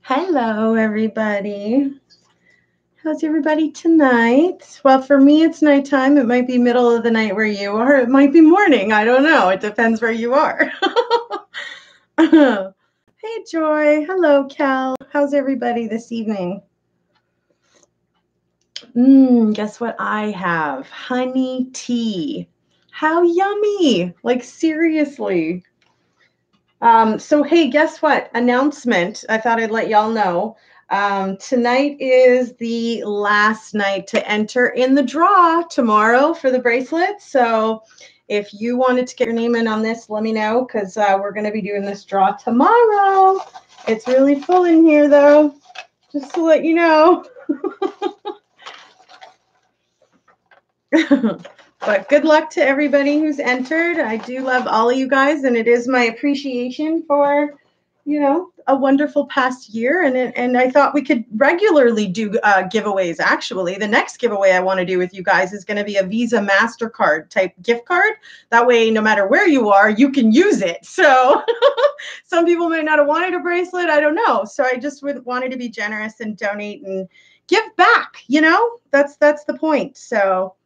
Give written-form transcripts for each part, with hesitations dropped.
Hello, everybody. How's everybody tonight? Well, for me, it's nighttime. It might be middle of the night where you are. It might be morning. I don't know. It depends where you are. Hey, Joy. Hello, Cal. How's everybody this evening? Guess what I have? Honey tea. How yummy. Like, seriously. So, hey, guess what? Announcement. I thought I'd let y'all know. Tonight is the last night to enter in the draw tomorrow for the bracelet. So if you wanted to get your name in on this, let me know because we're going to be doing this draw tomorrow. It's really full in here, though, just to let you know. But good luck to everybody who's entered. I do love all of you guys, and it is my appreciation for, a wonderful past year. And I thought we could regularly do giveaways. Actually, the next giveaway I want to do with you guys is going to be a Visa MasterCard type gift card. That way, no matter where you are, you can use it. So some people may not have wanted a bracelet. I don't know. So I just wanted to be generous and donate and give back. That's the point. So.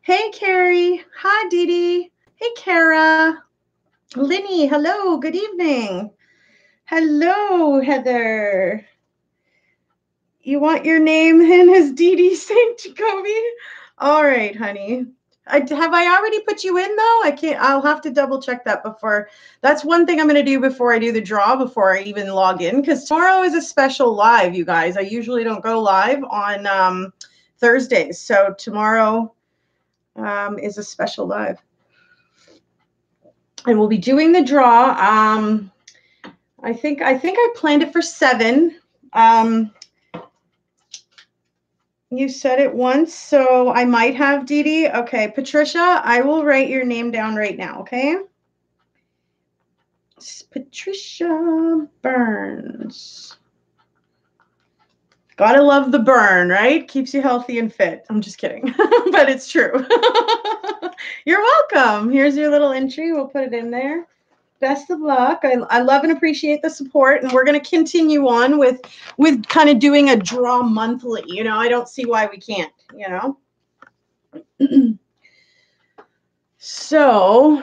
Hey, Carrie. Hi, Dee Dee. Hey, Kara. Linny, hello. Good evening. Hello, Heather. You want your name in as Dee Dee St. Jacoby? All right, honey. Have I already put you in, though? I'll have to double check that before. That's one thing I'm going to do before I do the draw, before I even log in, because tomorrow is a special live, you guys. I usually don't go live on Thursdays. So tomorrow is a special live, and we'll be doing the draw. I think I planned it for 7. You said it once, so I might have Dee Dee. Okay, Patricia, I will write your name down right now. Okay, it's Patricia Burns. Gotta love the burn, right? Keeps you healthy and fit. I'm just kidding, but it's true. You're welcome. Here's your little entry. We'll put it in there. Best of luck. I love and appreciate the support, and we're going to continue on with kind of doing a draw monthly. I don't see why we can't, So,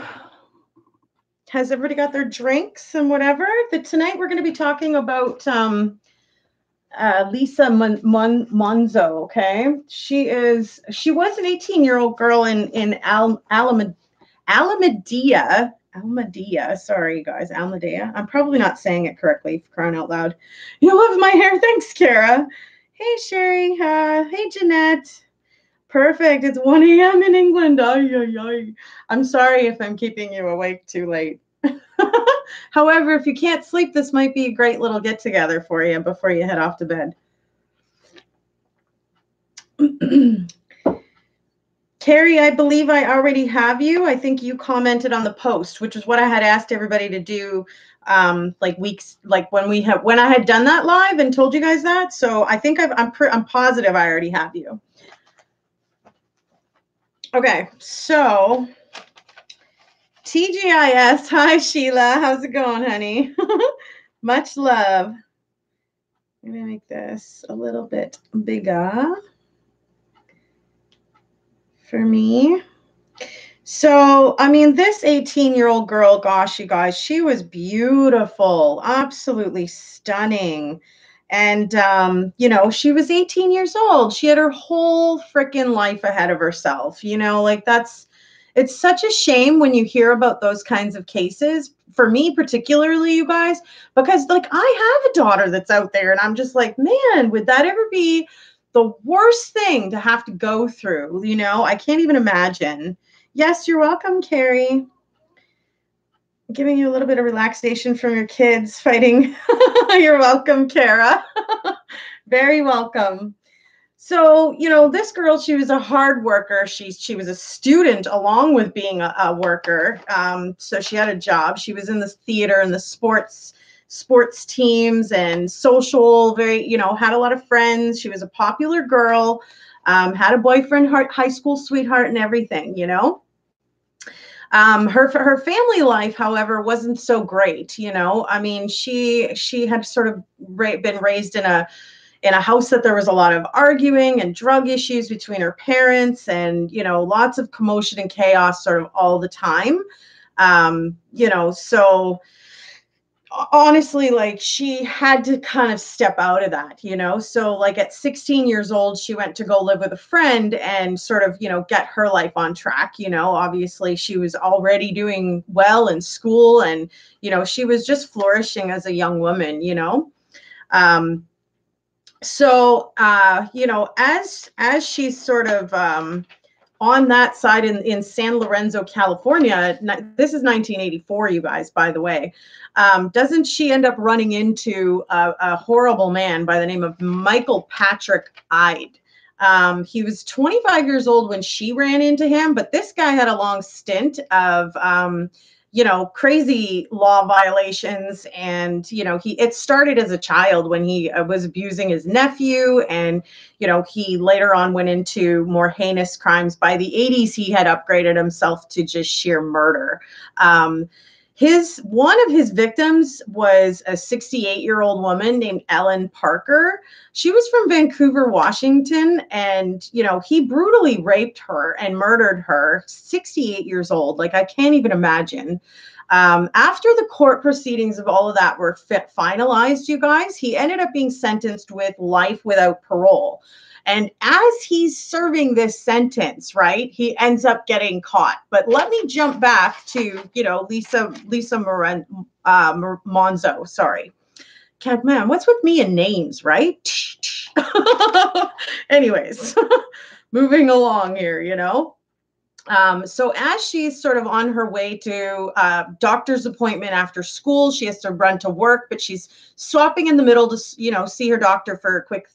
has everybody got their drinks and whatever? Tonight we're going to be talking about Lisa Monzo. Okay, she was an 18-year-old girl in Almadea. Sorry, guys, Almadea. I'm probably not saying it correctly, for crying out loud. You love my hair. Thanks, Kara. Hey, Sherry. Hey, Jeanette. Perfect. It's 1 a.m. in England. I'm sorry if I'm keeping you awake too late. However, if you can't sleep, this might be a great little get-together for you before you head off to bed. Carrie, I believe I already have you. I think you commented on the post, which is what I had asked everybody to do when I had done that live and told you guys that. So I think I'm positive I already have you. Okay, so TGIS. Hi, Sheila. How's it going, honey? Much love. I'm going to make this a little bit bigger for me. So, I mean, this 18-year-old girl, gosh, you guys, she was beautiful, absolutely stunning. And, she was 18 years old. She had her whole freaking life ahead of herself, it's such a shame when you hear about those kinds of cases, for me particularly, you guys, because I have a daughter that's out there and I'm just like, man, would that ever be the worst thing to have to go through? I can't even imagine. Yes, you're welcome, Carrie. Giving you a little bit of relaxation from your kids fighting. You're welcome, Kara. Very welcome. So, this girl, she was a hard worker. She was a student along with being a worker. So she had a job. She was in the theater and the sports teams and social, had a lot of friends. She was a popular girl, had a boyfriend, high school sweetheart and everything, Her family life, however, wasn't so great. You know, I mean, she had sort of been raised in a house that there was a lot of arguing and drug issues between her parents, and you know, lots of commotion and chaos sort of all the time. You know, so honestly, like she had to kind of step out of that, you know. So like at 16 years old, she went to go live with a friend and sort of, you know, get her life on track. You know, obviously she was already doing well in school, and you know, she was just flourishing as a young woman, you know. um you know, as she's sort of on that side in San Lorenzo, California. This is 1984, you guys, by the way. Doesn't she end up running into a horrible man by the name of Michael Patrick Ide? He was 25 years old when she ran into him, but this guy had a long stint of, you know, crazy law violations. And, you know, it started as a child when he was abusing his nephew. And, you know, he later on went into more heinous crimes. By the 80s, he had upgraded himself to just sheer murder. One of his victims was a 68-year-old woman named Ellen Parker. She was from Vancouver, Washington, and you know, he brutally raped her and murdered her. 68 years old. Like, I can't even imagine. After the court proceedings of all of that were finalized, you guys, he ended up being sentenced with life without parole. And as he's serving this sentence, right, he ends up getting caught. But let me jump back to, you know, Lisa Monzo. Sorry. Man, what's with me and names, right? Anyways, moving along here, you know. So as she's sort of on her way to doctor's appointment after school, she has to run to work, but she's swapping in the middle to, you know, see her doctor for a quick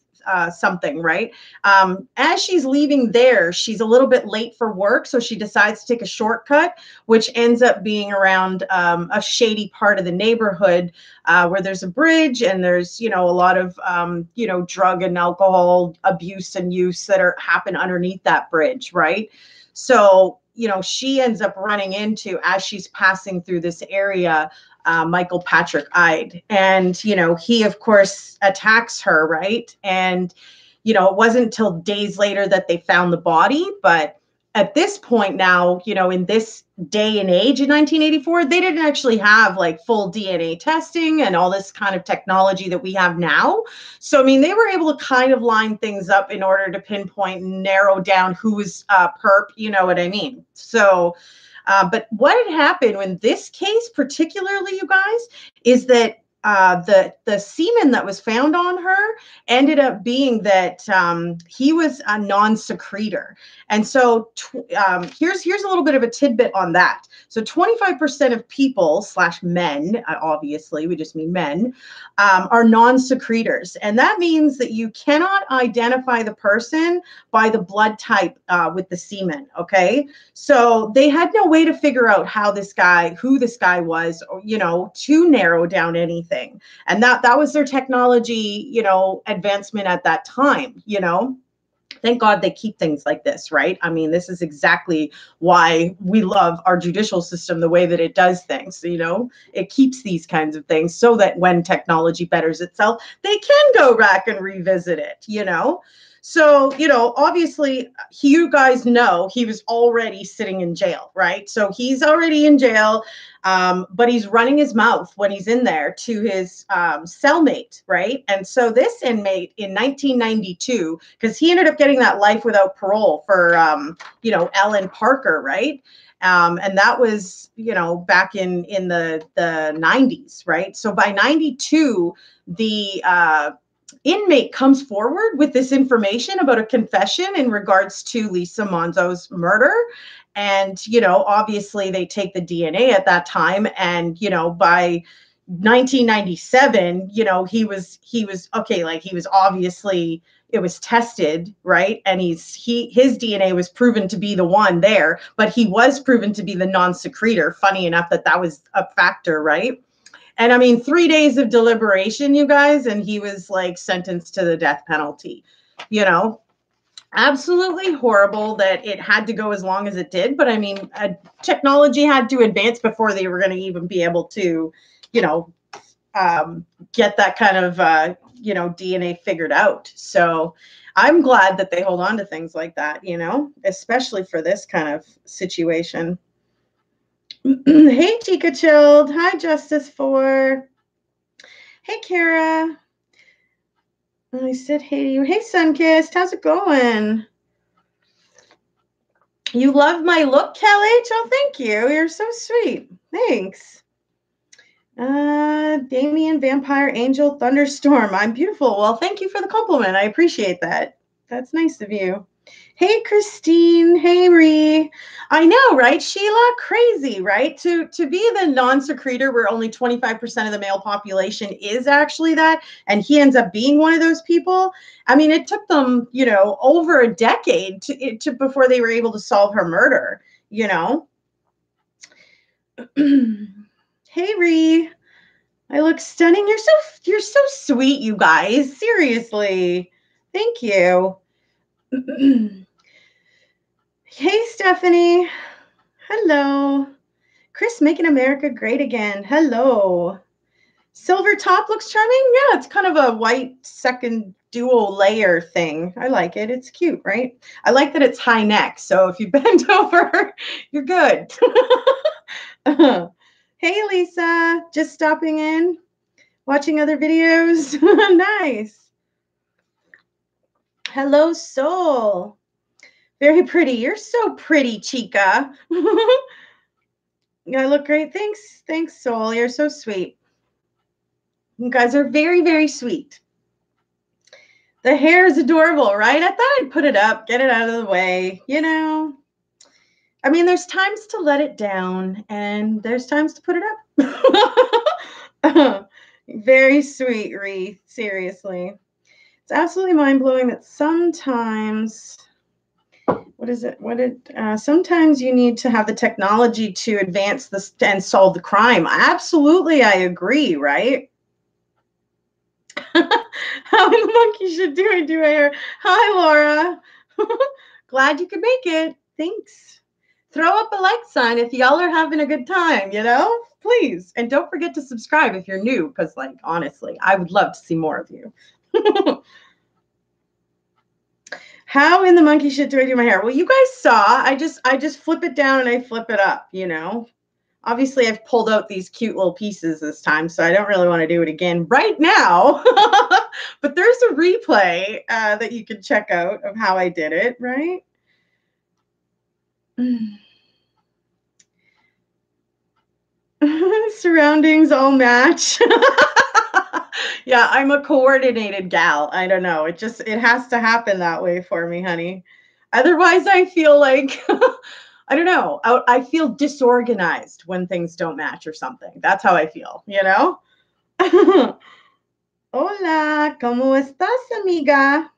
something, right? As she's leaving there, she's a little bit late for work, so she decides to take a shortcut, which ends up being around a shady part of the neighborhood where there's a bridge and there's, you know, a lot of, you know, drug and alcohol abuse and use that happen underneath that bridge, right? So, you know, she ends up running into, as she's passing through this area, Michael Patrick Ide. And, you know, he, of course, attacks her, right? And, you know, it wasn't until days later that they found the body. But at this point now, you know, in this day and age in 1984, they didn't actually have like full DNA testing and all this kind of technology that we have now. So, I mean, they were able to kind of line things up in order to pinpoint and narrow down who was perp, you know what I mean? So, but what had happened in this case, particularly, you guys, is that the semen that was found on her ended up being that he was a non-secretor. And so here's a little bit of a tidbit on that. So 25% of people / men, obviously we just mean men, are non-secretors. And that means that you cannot identify the person by the blood type with the semen, okay? So they had no way to figure out who this guy was, you know, to narrow down anything. And that was their technology, you know, advancement at that time, you know. Thank God they keep things like this, right? I mean, this is exactly why we love our judicial system the way that it does things. You know, it keeps these kinds of things so that when technology betters itself, they can go back and revisit it, you know? So, you know, obviously, you guys know he was already sitting in jail, right? So he's already in jail, but he's running his mouth when he's in there to his cellmate, right? And so this inmate in 1992, because he ended up getting that life without parole for, you know, Ellen Parker, right? And that was, you know, back in the 90s, right? So by 92, the inmate comes forward with this information about a confession in regards to Lisa Monzo's murder. And, you know, obviously they take the DNA at that time. And, you know, by 1997, you know, he was okay, like he was obviously, it was tested, right? And his DNA was proven to be the one there, but he was proven to be the non-secretor. Funny enough that was a factor, right? And I mean, 3 days of deliberation, you guys, and he was like sentenced to the death penalty, you know? absolutely horrible that it had to go as long as it did. But I mean, technology had to advance before they were going to even be able to, you know, get that kind of, you know, DNA figured out. So I'm glad that they hold on to things like that, you know, especially for this kind of situation. Hey, Chica Chilled. Hi, Justice 4. Hey, Kara. I said hey to you. Hey, Sunkissed. How's it going? You love my look, Cal H? Oh, thank you. You're so sweet. Thanks. Damien, Vampire, Angel, Thunderstorm. I'm beautiful. Well, thank you for the compliment. I appreciate that. That's nice of you. Hey, Christine. Hey, Ree. I know, right, Sheila? Crazy, right? To be the non-secretor where only 25% of the male population is actually that, and he ends up being one of those people. I mean, it took them, you know, over a decade to before they were able to solve her murder, you know? Hey, Ree. I look stunning. You're so sweet, you guys. Seriously. Thank you. Hey, Stephanie. Hello. Chris making America great again. Hello. Silver top looks charming. Yeah, it's kind of a white second dual layer thing. I like it. It's cute, right? I like that it's high neck. So if you bend over, you're good. Hey, Lisa. Just stopping in, watching other videos. Nice. Hello, Soul. Very pretty. You're so pretty, Chica. I look great. Thanks. Thanks, Soul. You're so sweet. You guys are very, very sweet. The hair is adorable, right? I thought I'd put it up, get it out of the way, you know. I mean, there's times to let it down, and there's times to put it up. Very sweet, Ree. Seriously. It's absolutely mind-blowing that sometimes, sometimes you need to have the technology to advance this and solve the crime. Absolutely, I agree, right? How the monkey should do hair. Hi, Laura. Glad you could make it. Thanks. Throw up a like sign if y'all are having a good time, you know? Please. And don't forget to subscribe if you're new, because, like, honestly, I would love to see more of you. How in the monkey shit do I do my hair? Well, you guys saw, I just flip it down and I flip it up, you know? Obviously, I've pulled out these cute little pieces this time, so I don't really want to do it again right now. But there's a replay that you can check out of how I did it, right? Surroundings all match. Yeah, I'm a coordinated gal. I don't know. It has to happen that way for me, honey. Otherwise, I feel like I don't know. I feel disorganized when things don't match or something. That's how I feel, you know? Hola, ¿cómo estás, amiga?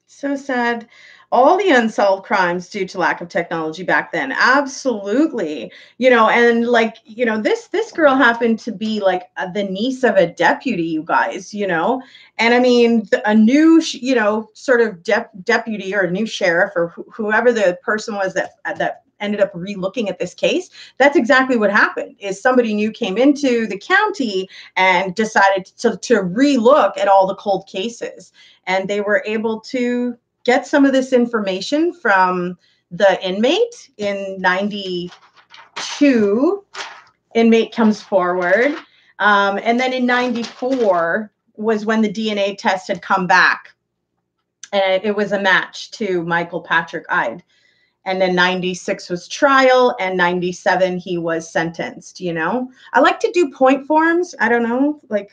So sad. All the unsolved crimes due to lack of technology back then. Absolutely. You know, and like, you know, this girl happened to be like the niece of a deputy, you guys, you know. And I mean, a new, you know, sort of deputy or a new sheriff or whoever the person was that ended up re-looking at this case. That's exactly what happened. Is somebody new came into the county and decided to re-look at all the cold cases. And they were able to get some of this information from the inmate in 92. Inmate comes forward. And then in 94 was when the DNA test had come back. And it was a match to Michael Patrick Ide. And then 96 was trial, and 97 he was sentenced, you know? I like to do point forms. I don't know, like...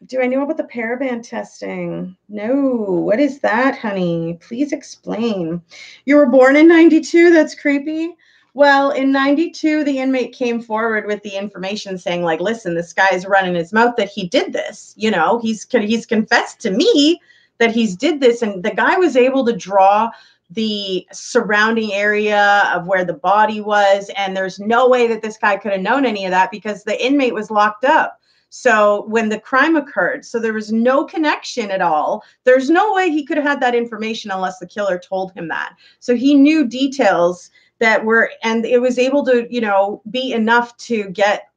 Do I know about the paraband testing? No. What is that, honey? Please explain. You were born in 92? That's creepy. Well, in 92, the inmate came forward with the information saying, like, listen, this guy's running his mouth that he did this. You know, he's confessed to me that he's did this. And the guy was able to draw the surrounding area of where the body was. And there's no way that this guy could have known any of that because the inmate was locked up. So when the crime occurred, so there was no connection at all. There's no way he could have had that information unless the killer told him that. So he knew details that were, and it was able to, be enough to get,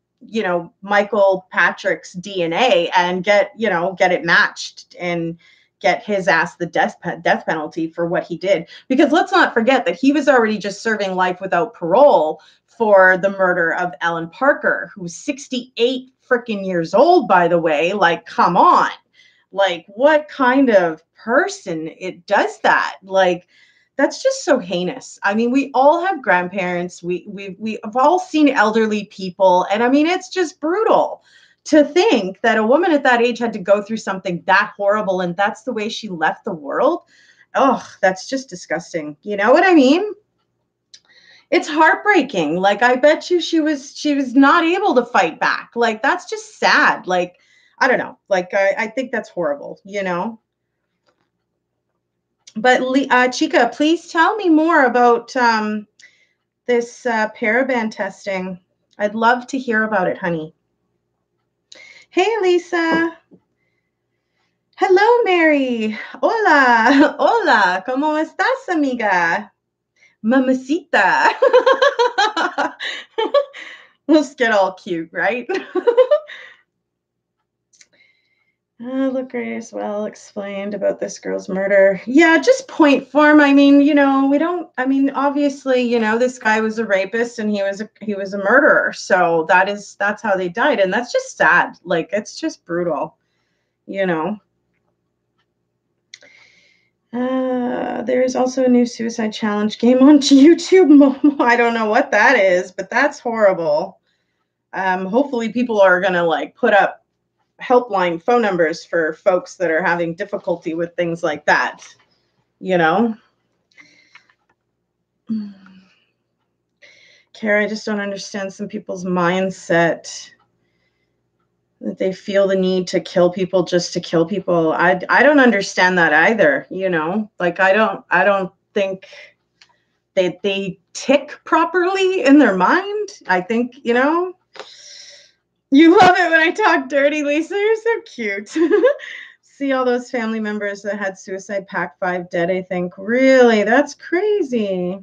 Michael Patrick's DNA and get it matched and get his ass the death penalty for what he did. Because let's not forget that he was already just serving life without parole for the murder of Ellen Parker, who was 68 freaking years old, by the way. Like, come on. Like, what kind of person it does that? Like, that's just so heinous. I mean, we all have grandparents. We've all seen elderly people. And I mean, it's just brutal to think that a woman at that age had to go through something that horrible. And that's the way she left the world. Oh, that's just disgusting. You know what I mean? It's heartbreaking. Like, I bet you she was not able to fight back. Like, that's just sad. Like, I don't know. Like, I think that's horrible, But Chica, please tell me more about this paraben testing. I'd love to hear about it, honey. Hey, Lisa. Hello, Mary. Hola. Hola. ¿Cómo estás, amiga? Mamacita. Let's get all cute, right? Look great as well explained about this girl's murder. Yeah, just point form. I mean, obviously, this guy was a rapist and he was a murderer. So that's how they died. And that's just sad. Like, it's just brutal, There is also a new suicide challenge game on YouTube. I don't know what that is, but that's horrible. Hopefully people are going to put up helpline phone numbers for folks that are having difficulty with things like that, Kara, I just don't understand some people's mindset that they feel the need to kill people just to kill people. I don't understand that either, Like, I don't think they tick properly in their mind. I think, You love it when I talk dirty, Lisa. You're so cute. See all those family members that had suicide pack 5 dead, I think. Really? That's crazy.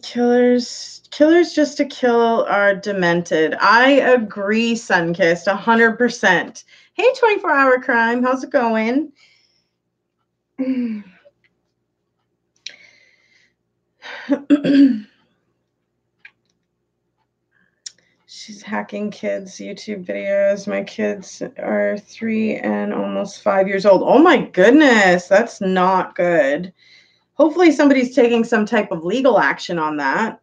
Killers just to kill are demented. I agree, Sunkissed, 100%. Hey, 24-hour crime. How's it going? She's hacking kids' YouTube videos. My kids are 3 and almost 5 years old. Oh my goodness, that's not good. Hopefully somebody's taking some type of legal action on that.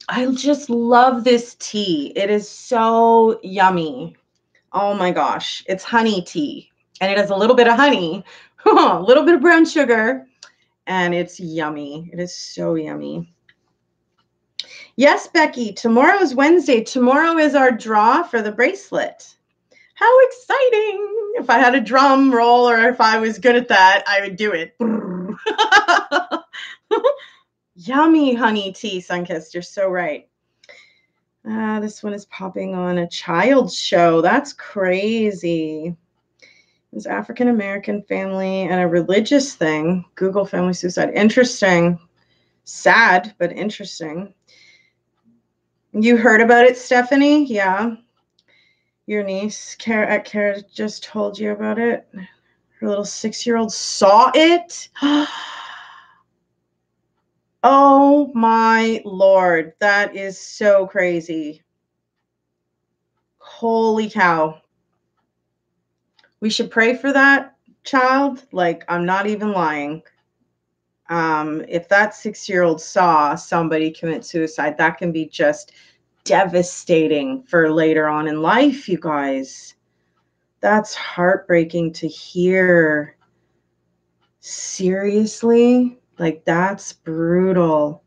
I just love this tea. It is so yummy. Oh my gosh, it's honey tea. And it has a little bit of honey, a little bit of brown sugar, and it's yummy. It is so yummy. Yes, Becky, tomorrow is Wednesday. Tomorrow is our draw for the bracelet. How exciting. If I had a drum roll or if I was good at that, I would do it. Yummy honey tea, Sunkissed. You're so right. This one is popping on a child's show. That's crazy. It was African-American family and a religious thing. Google family suicide. Interesting. Sad, but interesting. You heard about it, Stephanie? Yeah. Your niece, Kara just told you about it. Her little 6-year-old saw it. Oh my Lord. That is so crazy. Holy cow. We should pray for that child. Like, I'm not even lying. If that 6-year-old saw somebody commit suicide, that can be just devastating for later on in life, you guys. That's heartbreaking to hear. Seriously? Like, that's brutal.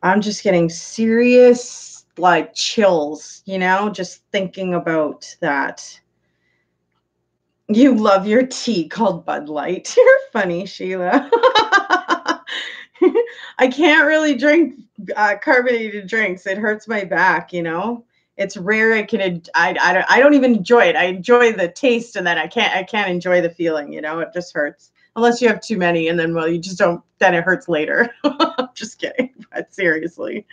I'm just getting serious, chills, just thinking about that. You love your tea called Bud Light. You're funny, Sheila. I can't really drink carbonated drinks. It hurts my back, you know. It's rare. I don't even enjoy it. I enjoy the taste, and then I can't enjoy the feeling, you know. It just hurts. Unless you have too many, and then, well, you just don't, then it hurts later. Just kidding, but seriously.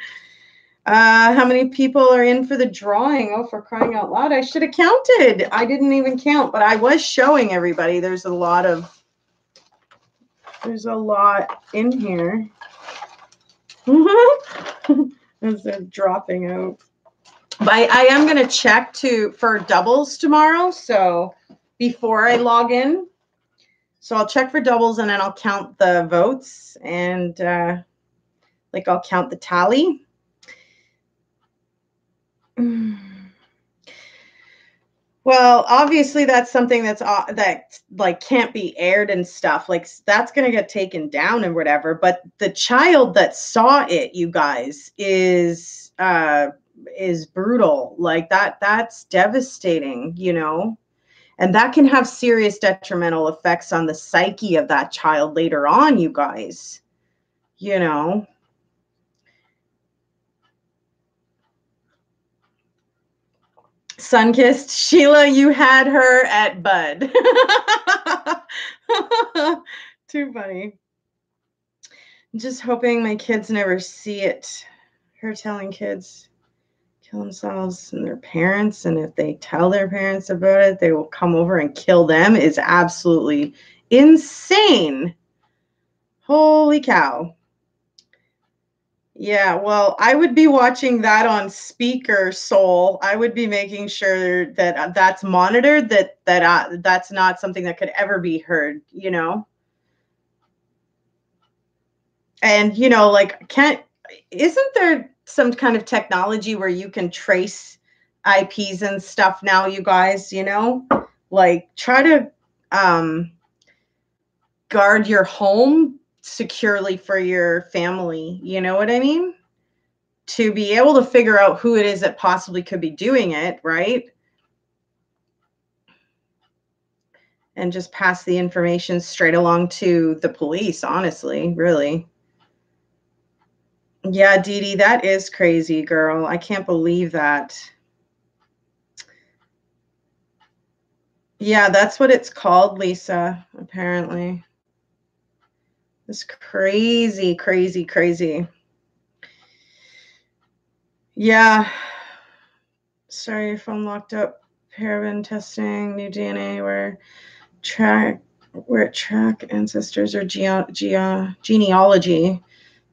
How many people are in for the drawing? Oh, for crying out loud. I should have counted. I didn't even count, but I was showing everybody. There's a lot in here. As they're dropping out. But I am going to check for doubles tomorrow. So before I log in. So I'll check for doubles, and then I'll count the votes, and I'll count the tally. Well, obviously that's something that like can't be aired and stuff. Like that's going to get taken down and whatever. But the child that saw it, you guys, is brutal. Like that's devastating, you know. And that can have serious detrimental effects on the psyche of that child later on, you guys. You know. Sunkissed. Sheila, you had her at Bud. Too funny. I'm just hoping my kids never see it. Her telling kids kill themselves and their parents, and if they tell their parents about it, they will come over and kill them, is absolutely insane. Holy cow. Yeah, well, I would be watching that on speaker, Soul. I would be making sure that that's monitored, that's not something that could ever be heard, you know? And, you know, like, isn't there some kind of technology where you can trace IPs and stuff now, you guys, you know? Like, try to guard your home securely for your family, you know what I mean? To be able to figure out who it is that possibly could be doing it, right? And just pass the information straight along to the police, honestly, really. Yeah, Dee Dee, that is crazy, girl. I can't believe that. Yeah, that's what it's called, Lisa, apparently. It's crazy, crazy, crazy. Yeah. Sorry, your phone locked up. Paraben testing, new DNA, where track ancestors or genealogy.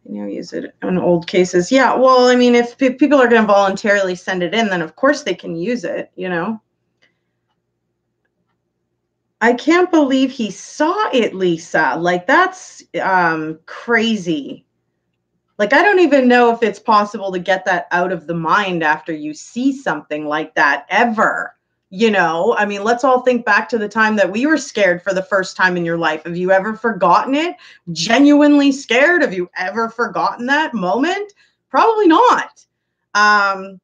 You know, use it in old cases. Yeah, well, I mean, if people are going to voluntarily send it in, then of course they can use it, you know. I can't believe he saw it, Lisa. Like, that's crazy. Like, I don't even know if it's possible to get that out of the mind after you see something like that ever. You know, I mean, let's all think back to the time that we were scared for the first time in your life. Have you ever forgotten it? Genuinely scared? Have you ever forgotten that moment? Probably not.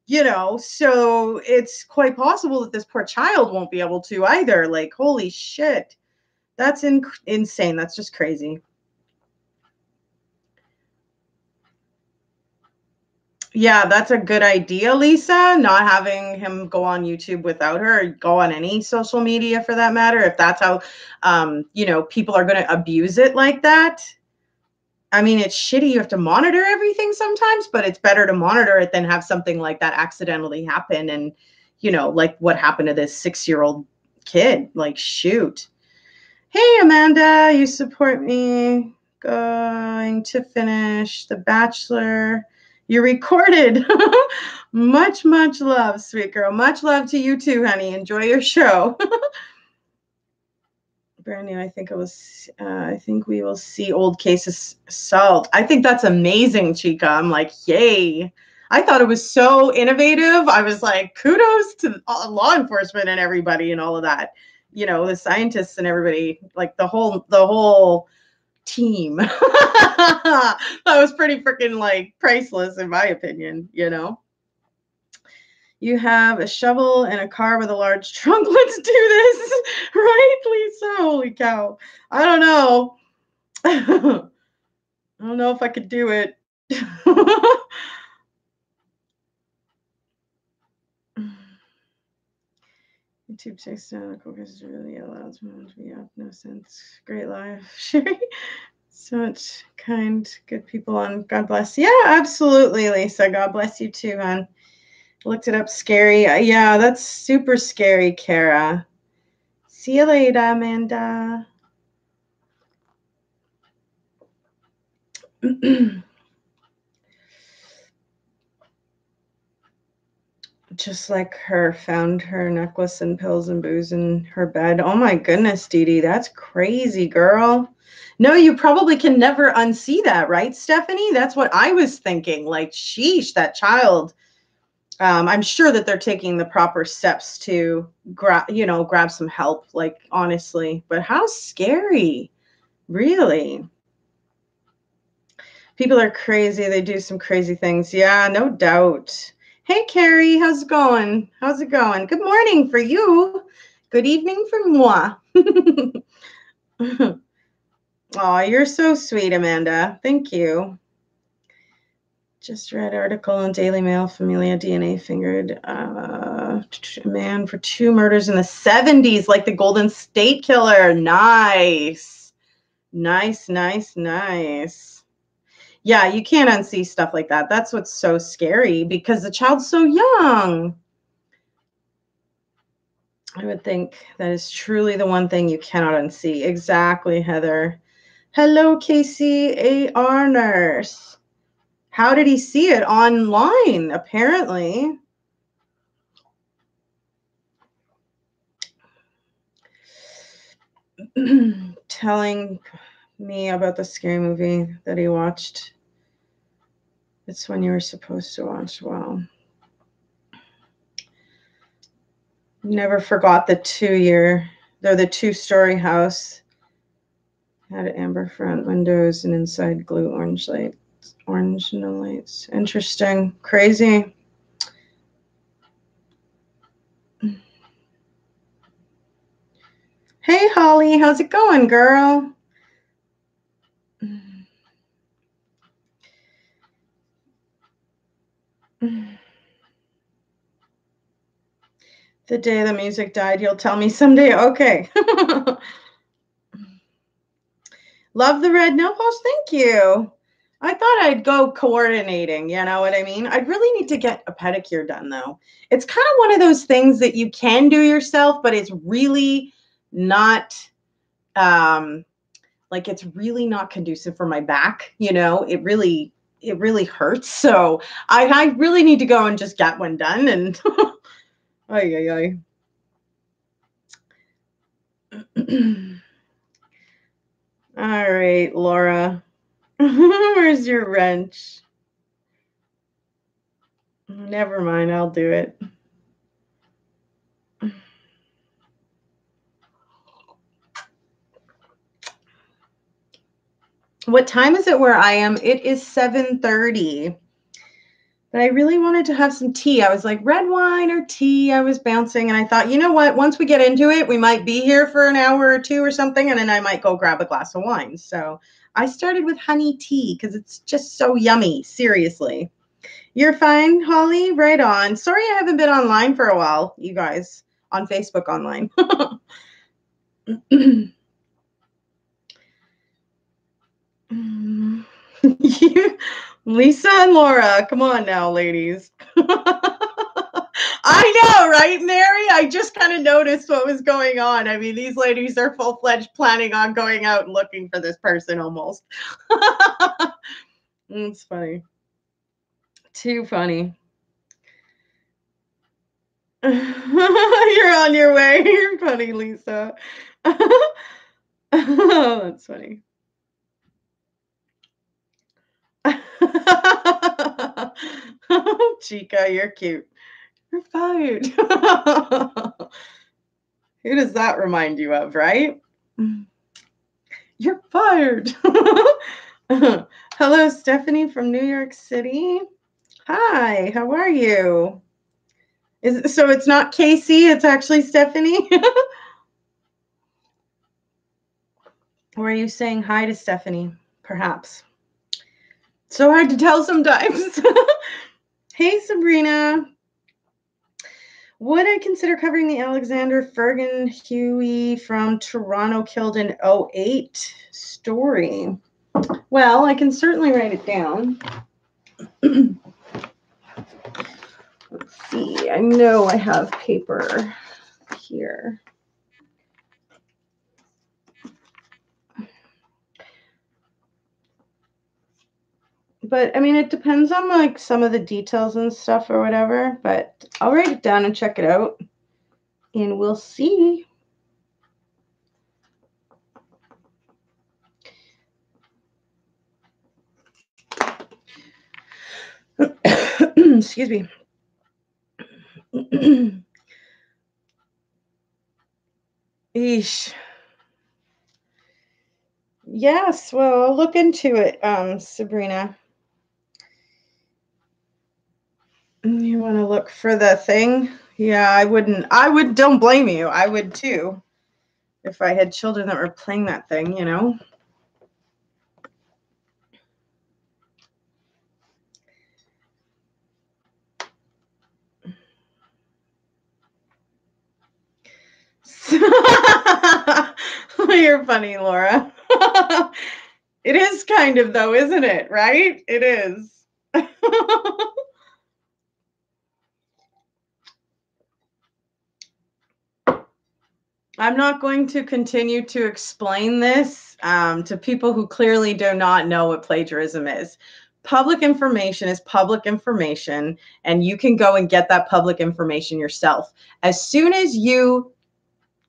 You know, so it's quite possible that this poor child won't be able to either. Like, holy shit. That's insane. That's just crazy. Yeah, that's a good idea, Lisa, not having him go on YouTube without her, or go on any social media for that matter, if that's how, you know, people are going to abuse it like that. I mean, it's shitty. You have to monitor everything sometimes, but it's better to monitor it than have something like that accidentally happen. And, you know, like what happened to this 6-year-old kid, like, shoot. Hey, Amanda, you support me. Going to finish The Bachelor. You recorded. Much, much love, sweet girl. Much love to you too, honey. Enjoy your show. Brand new. I think we will see old cases solved. I think that's amazing, Chica. I'm like, yay. I thought it was so innovative. I was like, kudos to law enforcement and everybody and all of that. You know, the scientists and everybody, like the whole team. That was pretty freaking like priceless in my opinion, you know. You have a shovel and a car with a large trunk. Let's do this. Right, Lisa? Holy cow. I don't know. I don't know if I could do it. YouTube takes down the focus really allows me to be up. No sense. Great life. Sharing so much kind, good people on. God bless. Yeah, absolutely, Lisa. God bless you too, hon. Looked it up. Scary. Yeah, that's super scary, Kara. See you later, Amanda. Just like her, found her necklace and pills and booze in her bed. Oh my goodness, Dee Dee, that's crazy, girl. No, you probably can never unsee that, right, Stephanie? That's what I was thinking. Like, sheesh, that child. I'm sure that they're taking the proper steps to grab some help, like, honestly. But how scary, really. People are crazy. They do some crazy things. Yeah, no doubt. Hey, Carrie, how's it going? How's it going? Good morning for you. Good evening for moi. Oh, you're so sweet, Amanda. Thank you. Just read article in Daily Mail. Familia DNA fingered a man for 2 murders in the 70s, like the Golden State Killer. Nice. Nice, nice, nice. Yeah, you can't unsee stuff like that. That's what's so scary because the child's so young. I would think that is truly the one thing you cannot unsee. Exactly, Heather. Hello, Casey A.R. Nurse. How did he see it? Online, apparently. Telling me about the scary movie that he watched. It's when you were supposed to watch. Wow. Never forgot the 2-story house. Had amber front windows and inside glue orange lights. Orange, no lights. Interesting. Crazy. Hey, Holly. How's it going, girl? The day the music died, you'll tell me someday. Okay. Love the red nail polish. Thank you. I thought I'd go coordinating. You know what I mean? I'd really need to get a pedicure done, though. It's kind of one of those things that you can do yourself, but it's really not like it's really not conducive for my back. It really hurts. So I really need to go and just get one done. And ay. All right, Laura. Where's your wrench? Never mind, I'll do it. What time is it where I am? It is 7:30. But I really wanted to have some tea. I was like, red wine or tea? I was bouncing, and I thought, you know what? Once we get into it, we might be here for an hour or two or something, and then I might go grab a glass of wine. So I started with honey tea because it's just so yummy. Seriously. You're fine, Holly? Right on. Sorry I haven't been online for a while, you guys, on Facebook online. Lisa and Laura, come on now, ladies. I know, right, Mary? I just kind of noticed what was going on. I mean, these ladies are full-fledged planning on going out and looking for this person almost. It's funny. Too funny. You're on your way. You're funny, Lisa. Oh, that's funny. Chica, you're cute. You're fired. Who does that remind you of, right? You're fired. Hello, Stephanie from New York City. Hi, how are you? So it's not Casey, it's actually Stephanie? Or are you saying hi to Stephanie, perhaps? So hard to tell sometimes. Hey, Sabrina. Would I consider covering the Alexander Fergan Huey from Toronto killed in 08 story? Well, I can certainly write it down. Let's see. I know I have paper here. But I mean, it depends on like some of the details and stuff or whatever. But I'll write it down and check it out, and we'll see. Excuse me. Eesh. Yes, well, I'll look into it, Sabrina. You want to look for the thing? Yeah, I wouldn't. Don't blame you. I would too. If I had children that were playing that thing, you know. You're funny, Laura. It is kind of though, isn't it? Right? It is. I'm not going to continue to explain this to people who clearly do not know what plagiarism is. Public information is public information, and you can go and get that public information yourself. As soon as you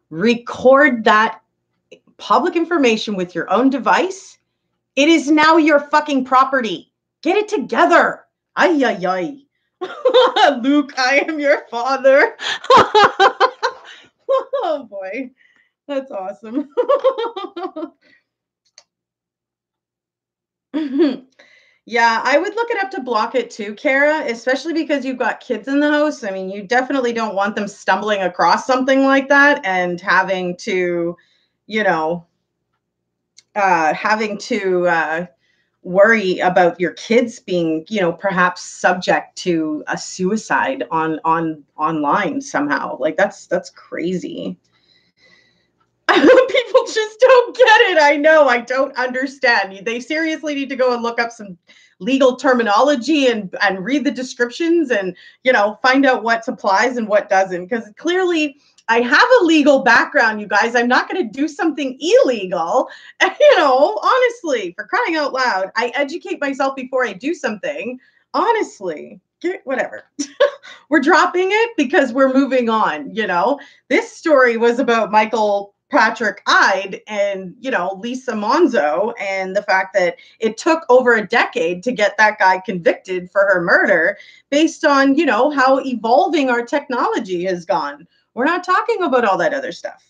record that public information with your own device, it is now your fucking property. Get it together. Ay, ay, ay. Luke, I am your father. Oh, boy. That's awesome. Yeah, I would look it up to block it too, Kara, especially because you've got kids in the house. I mean, you definitely don't want them stumbling across something like that and having to, you know, worry about your kids being, you know, perhaps subject to a suicide online somehow. Like that's crazy. People just don't get it. I know. I don't understand. They seriously need to go and look up some legal terminology and read the descriptions and, you know, find out what applies and what doesn't. Because clearly I have a legal background, you guys. I'm not going to do something illegal. You know, honestly, for crying out loud, I educate myself before I do something. Honestly, whatever. We're dropping it because we're moving on. You know, this story was about Michael Patrick Ide and, you know, Lisa Monzo, and the fact that it took over a decade to get that guy convicted for her murder based on, you know, how evolving our technology has gone. We're not talking about all that other stuff.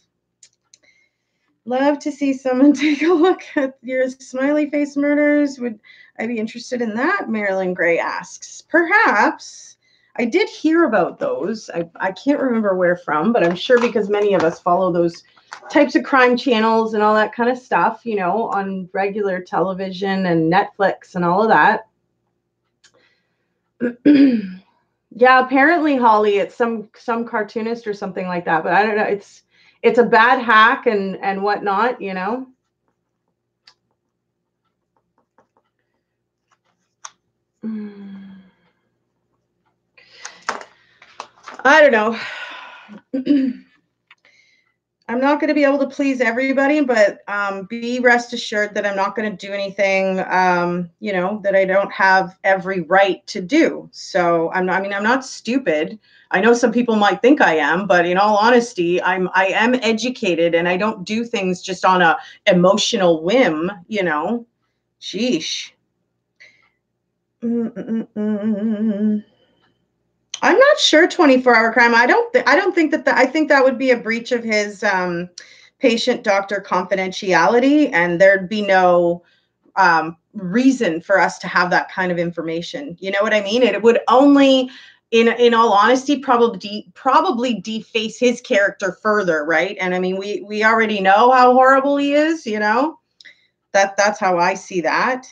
Love to see someone take a look at your smiley face murders. Would I be interested in that? Marilyn Gray asks. Perhaps. I did hear about those. I can't remember where from, but I'm sure because many of us follow those types of crime channels and all that kind of stuff, you know, on regular television and Netflix and all of that. Yeah, apparently, Holly, it's some cartoonist or something like that, but I don't know. It's a bad hack and whatnot, you know. I don't know. I'm not going to be able to please everybody, but be rest assured that I'm not going to do anything, you know, that I don't have every right to do. So I'm not stupid. I know some people might think I am, but in all honesty, I am educated, and I don't do things just on a emotional whim, you know. Sheesh. I'm not sure 24-hour crime. I don't think that I think that would be a breach of his patient doctor confidentiality, and there'd be no reason for us to have that kind of information. You know what I mean? It would only, in all honesty, probably deface his character further, right? And I mean, we already know how horrible he is, you know. That's how I see that.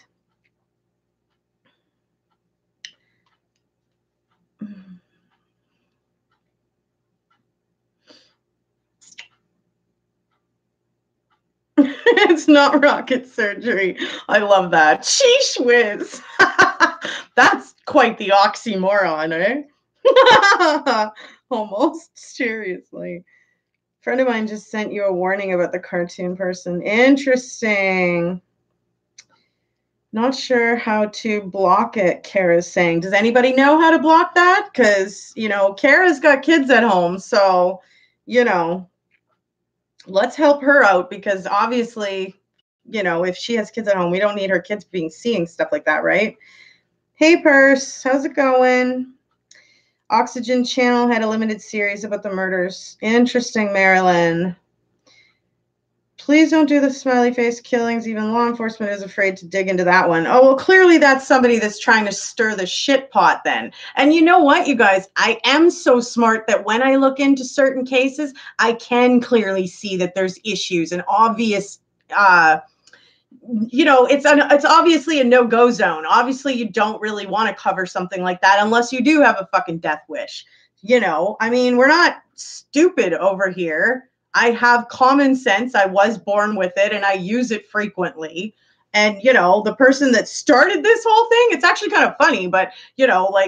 It's not rocket surgery. I love that. Sheesh whiz. That's quite the oxymoron, eh? Almost, seriously. A friend of mine just sent you a warning about the cartoon person. Interesting. Not sure how to block it, Kara's saying. Does anybody know how to block that? Because, Kara's got kids at home. So, let's help her out because obviously, if she has kids at home, we don't need her kids seeing stuff like that, right? Hey, Purse, how's it going? Oxygen Channel had a limited series about the murders. Interesting, Marilyn. Please don't do the smiley face killings. Even law enforcement is afraid to dig into that one. Oh, well, clearly that's somebody that's trying to stir the shit pot then. And you know what, you guys? I am so smart that when I look into certain cases, I can clearly see that there's issues and obvious, it's obviously a no-go zone. Obviously, you don't really want to cover something like that unless you do have a fucking death wish. We're not stupid over here. I have common sense. I was born with it and I use it frequently. And, the person that started this whole thing, it's actually kind of funny, but,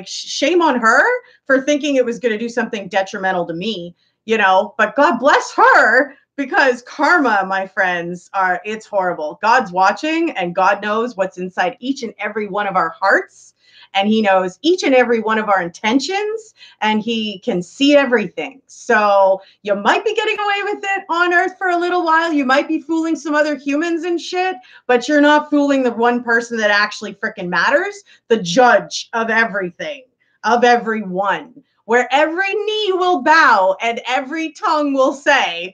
shame on her for thinking it was going to do something detrimental to me, but God bless her because karma, my friends, it's horrible. God's watching and God knows what's inside each and every one of our hearts. And he knows each and every one of our intentions and he can see everything. So you might be getting away with it on Earth for a little while. You might be fooling some other humans and shit, but you're not fooling the one person that actually freaking matters, the judge of everything, of everyone, where every knee will bow and every tongue will say,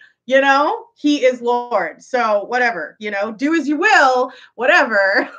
he is Lord. So whatever, do as you will, whatever.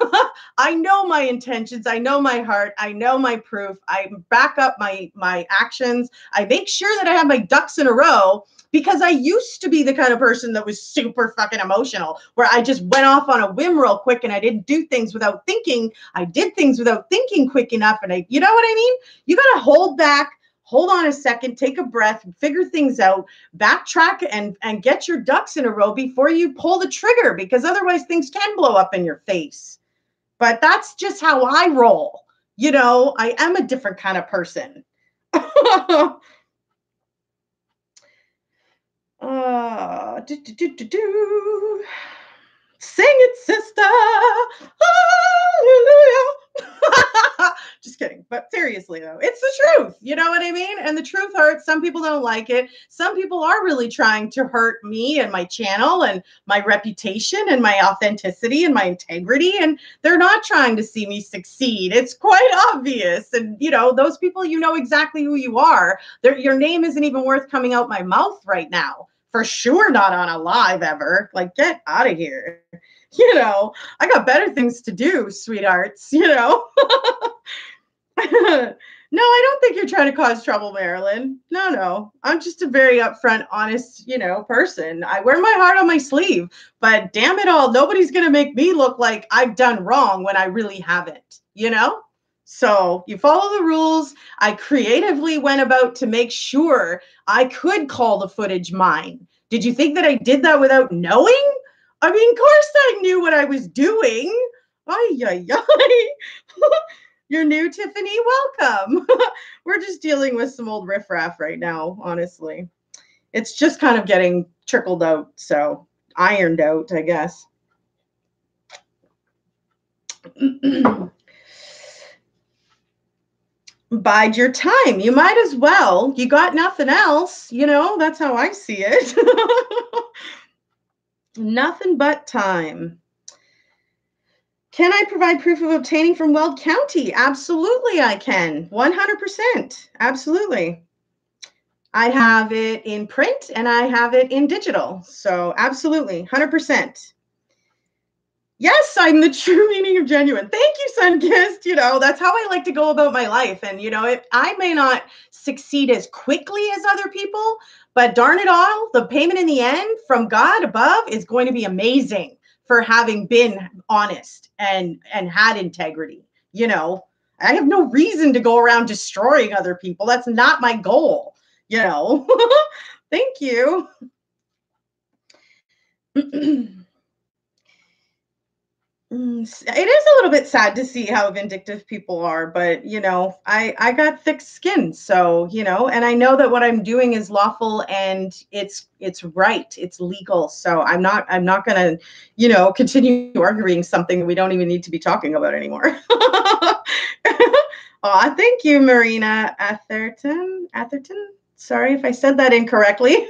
I know my intentions. I know my heart. I know my proof. I back up my actions. I make sure that I have my ducks in a row because I used to be the kind of person that was super fucking emotional where I just went off on a whim real quick and I didn't do things without thinking. I did things without thinking quick enough. And you know what I mean? You got to hold back. Hold on a second, take a breath, figure things out, backtrack and get your ducks in a row before you pull the trigger because otherwise things can blow up in your face. But that's just how I roll. I am a different kind of person. Sing it, sister. Hallelujah. Just kidding. But seriously, though, it's the truth. You know what I mean? And the truth hurts. Some people don't like it. Some people are really trying to hurt me and my channel and my reputation and my authenticity and my integrity. And they're not trying to see me succeed. It's quite obvious. And, those people, exactly who you are. Your name isn't even worth coming out my mouth right now. For sure not on a live ever. Like, get out of here. I got better things to do, sweethearts, No, I don't think you're trying to cause trouble, Marilyn. No. I'm just a very upfront, honest, person. I wear my heart on my sleeve, but damn it all, nobody's going to make me look like I've done wrong when I really haven't, So you follow the rules. I creatively went about to make sure I could call the footage mine. Did you think that I did that without knowing? I mean, of course I knew what I was doing. Ay. You're new, Tiffany? Welcome. We're just dealing with some old riffraff right now, honestly. It's just kind of getting trickled out, so ironed out, I guess. Bide your time. You might as well. You got nothing else. That's how I see it. Nothing but time. Can I provide proof of obtaining from Weld County? Absolutely, I can. 100%. Absolutely. I have it in print and I have it in digital. So absolutely, 100%. Yes, I'm the true meaning of genuine. Thank you, Sunkissed. That's how I like to go about my life. And, I may not succeed as quickly as other people, but darn it all, the payment in the end from God above is going to be amazing for having been honest and had integrity. I have no reason to go around destroying other people. That's not my goal. Thank you. It is a little bit sad to see how vindictive people are, but I got thick skin, so and I know that what I'm doing is lawful and it's right, it's legal. So I'm not gonna continue arguing something that we don't even need to be talking about anymore. Oh, thank you, Marina Atherton. Sorry if I said that incorrectly.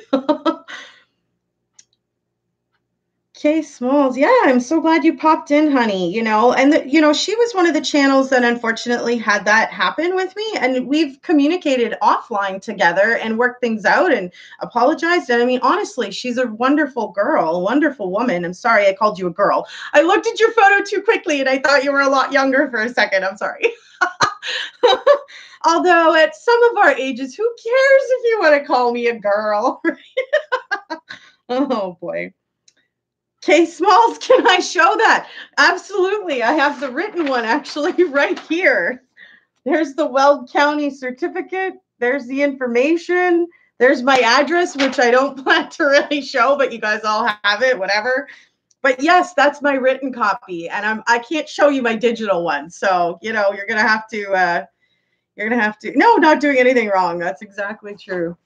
Kay Smalls, yeah, I'm so glad you popped in, honey. She was one of the channels that unfortunately had that happen with me, and we've communicated offline together and worked things out and apologized. And I mean, honestly, she's a wonderful girl, a wonderful woman. I'm sorry I called you a girl. I looked at your photo too quickly and I thought you were a lot younger for a second. I'm sorry. Although at some of our ages, who cares if you want to call me a girl? Oh boy. Kay Smalls, can I show that? Absolutely. I have the written one actually right here. There's the Weld County certificate. There's the information. There's my address, which I don't plan to really show, but you guys all have it, whatever. But yes, that's my written copy, and I can't show you my digital one. So, you're going to have to no, not doing anything wrong. That's exactly true.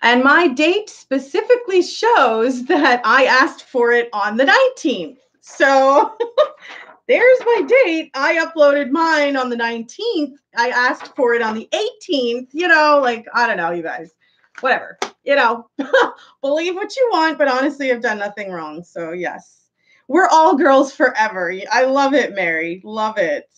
And my date specifically shows that I asked for it on the 19th. So there's my date. I uploaded mine on the 19th. I asked for it on the 18th. I don't know, you guys. Whatever. Believe what you want, but honestly, I've done nothing wrong. So yes, we're all girls forever. I love it, Mary. Love it.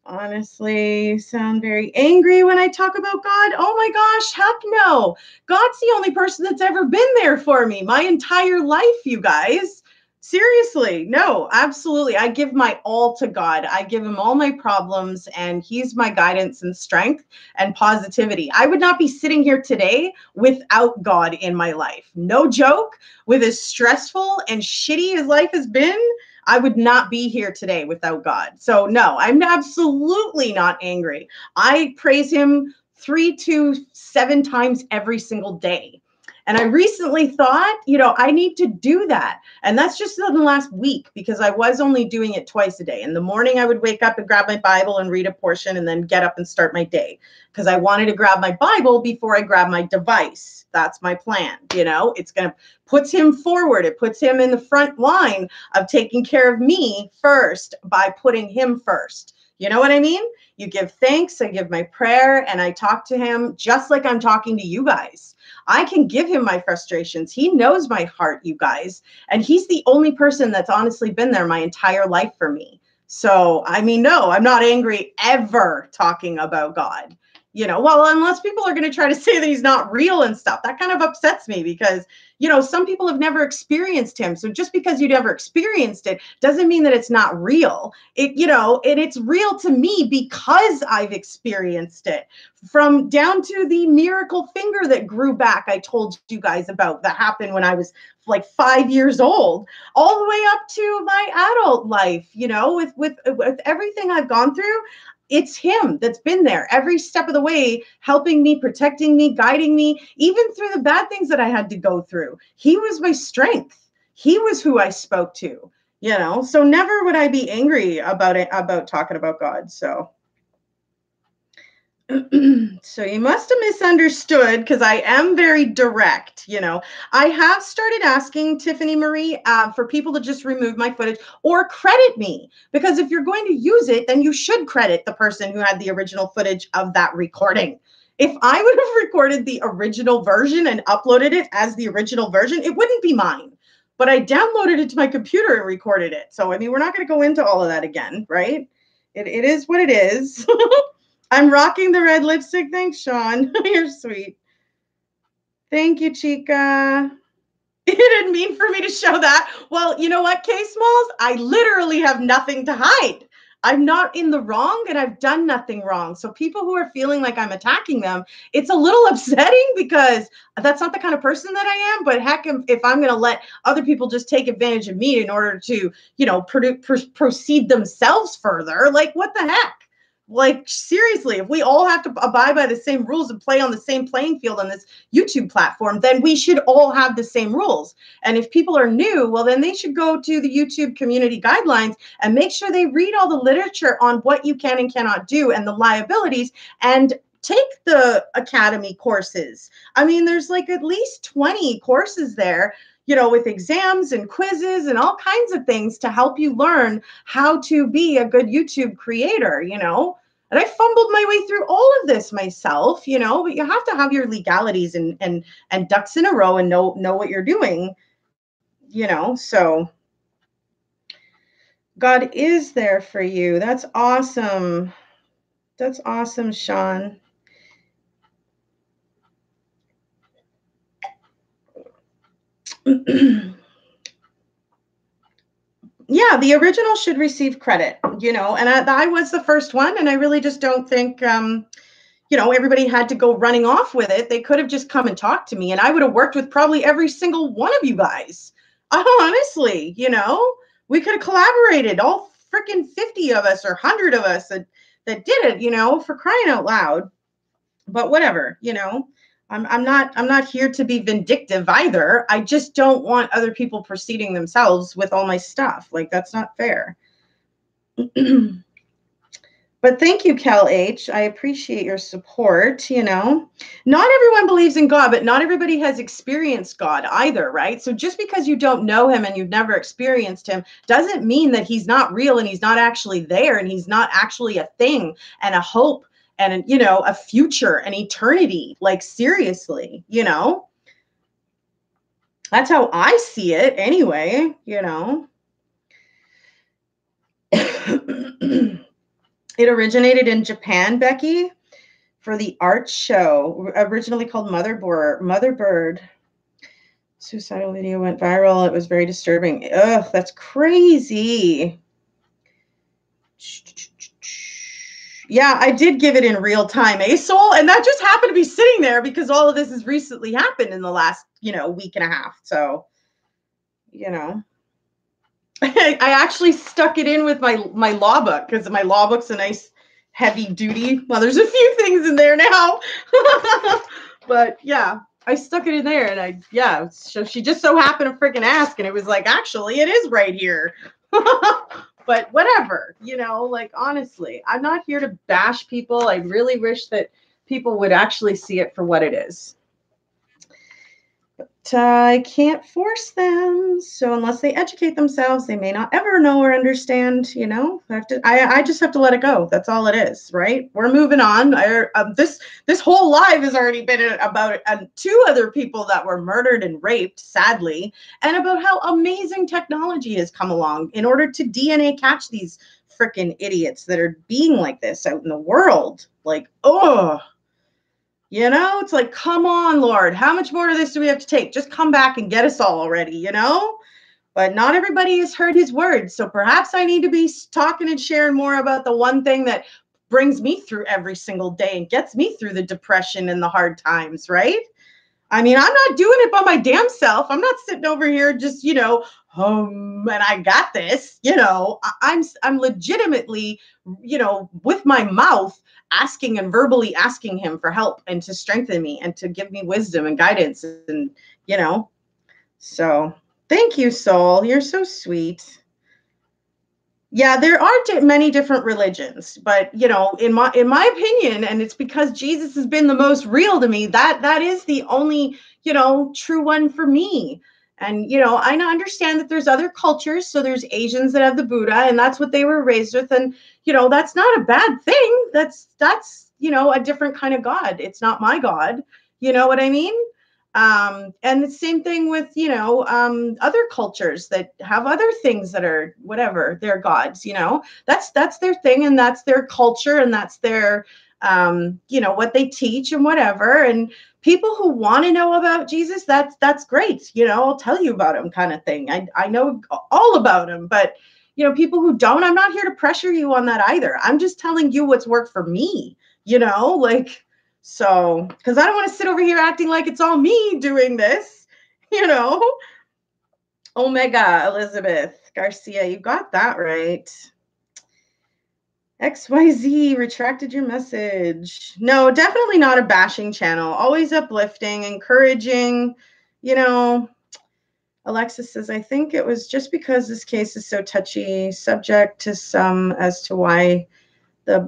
Honestly, sound very angry when I talk about God. Oh my gosh, heck no. God's the only person that's ever been there for me my entire life, you guys. Seriously, no, absolutely. I give my all to God. I give him all my problems, and he's my guidance and strength and positivity. I would not be sitting here today without God in my life. No joke. With as stressful and shitty as life has been, I would not be here today without God. So no, I'm absolutely not angry. I praise him 3 to 7 times every single day. And I recently thought, I need to do that. And that's just in the last week, because I was only doing it twice a day. In the morning, I would wake up and grab my Bible and read a portion and then get up and start my day, because I wanted to grab my Bible before I grab my device. That's my plan. It's going to puts him forward. It puts him in the front line of taking care of me first by putting him first. You know what I mean? You give thanks, I give my prayer, and I talk to him just like I'm talking to you guys. I can give him my frustrations. He knows my heart, you guys. And he's the only person that's honestly been there my entire life for me. So, I mean, no, I'm not angry ever talking about God. Well, unless people are going to try to say that he's not real and stuff, that kind of upsets me, because, some people have never experienced him. So just because you never experienced it doesn't mean that it's not real. And it's real to me because I've experienced it, from down to the miracle finger that grew back. I told you guys about that happened when I was like 5 years old, all the way up to my adult life, with everything I've gone through. It's him that's been there every step of the way, helping me, protecting me, guiding me, even through the bad things that I had to go through. He was my strength. He was who I spoke to, so never would I be angry about it, about talking about God. So so you must have misunderstood, because I am very direct. I have started asking Tiffany Marie for people to just remove my footage or credit me, because if you're going to use it, then you should credit the person who had the original footage of that recording. If I would have recorded the original version and uploaded it as the original version, it wouldn't be mine. But I downloaded it to my computer and recorded it. So, I mean, we're not going to go into all of that again, right? It is what it is. I'm rocking the red lipstick. Thanks, Sean. You're sweet. Thank you, Chica. You didn't mean for me to show that. Well, you know what, Kay Smalls? I literally have nothing to hide. I'm not in the wrong, and I've done nothing wrong. So people who are feeling like I'm attacking them, it's a little upsetting, because that's not the kind of person that I am. But heck, if I'm going to let other people just take advantage of me in order to, proceed themselves further, like, what the heck? Like, seriously, if we all have to abide by the same rules and play on the same playing field on this YouTube platform, then we should all have the same rules. And if people are new, well, then they should go to the YouTube community guidelines and make sure they read all the literature on what you can and cannot do and the liabilities, and take the academy courses. I mean, there's like at least 20 courses there, with exams and quizzes and all kinds of things to help you learn how to be a good YouTube creator, And I fumbled my way through all of this myself, but you have to have your legalities and ducks in a row and know what you're doing, So God is there for you. That's awesome. That's awesome, Sean. Yeah, the original should receive credit, and I was the first one, and I really just don't think, everybody had to go running off with it. They could have just come and talked to me, and I would have worked with probably every single one of you guys. Honestly, we could have collaborated, all freaking 50 of us or 100 of us that did it, for crying out loud. But whatever, I'm not here to be vindictive either. I just don't want other people proceeding themselves with all my stuff. Like, that's not fair. But thank you, Cal H. I appreciate your support. Not everyone believes in God, but not everybody has experienced God either, right? So just because you don't know him and you've never experienced him doesn't mean that he's not real and he's not actually there and he's not actually a thing and a hope and, a future and eternity. Like, seriously, That's how I see it anyway, It originated in Japan, Becky, for the art show, originally called Motherbird. Suicidal video went viral. It was very disturbing. Ugh, that's crazy. Yeah, I did give it in real time, Soul, and that just happened to be sitting there because all of this has recently happened in the last, week and a half. So, I actually stuck it in with my law book because my law book's a nice heavy duty. Well, there's a few things in there now, but yeah, I stuck it in there, and so she just so happened to freaking ask, and it was like, actually, it is right here. But whatever, like, honestly, I'm not here to bash people. I really wish that people would actually see it for what it is. But I can't force them. So unless they educate themselves, they may not ever know or understand, I just have to let it go. That's all it is, right? We're moving on. This whole live has already been about 2 other people that were murdered and raped, sadly, and about how amazing technology has come along in order to DNA catch these freaking idiots that are being like this out in the world. Like, oh, it's like, come on, Lord, how much more of this do we have to take? Just come back and get us all already, But not everybody has heard his words. So perhaps I need to be talking and sharing more about the one thing that brings me through every single day and gets me through the depression and the hard times, right? I mean, I'm not doing it by my damn self. I'm not sitting over here just, and I got this, I'm legitimately, with my mouth asking and verbally asking him for help and to strengthen me and to give me wisdom and guidance and, so thank you, Soul. You're so sweet. Yeah, there are many different religions, but in my opinion, and it's because Jesus has been the most real to me, that is the only, true one for me. And I understand that there's other cultures, so there's Asians that have the Buddha, and that's what they were raised with, and that's not a bad thing. That's a different kind of God. It's not my God. You know what I mean? And the same thing with, other cultures that have other things that are whatever, their gods, that's their thing and that's their culture and that's their, what they teach and whatever. And people who want to know about Jesus, that's great. I'll tell you about him kind of thing. I know all about him, but people who don't, I'm not here to pressure you on that either. I'm just telling you what's worked for me, so, because I don't want to sit over here acting like it's all me doing this, Omega, Elizabeth Garcia, you got that right. XYZ retracted your message. No, definitely not a bashing channel. Always uplifting, encouraging. You know, Alexis says, I think it was just because this case is so touchy, subject to some as to why the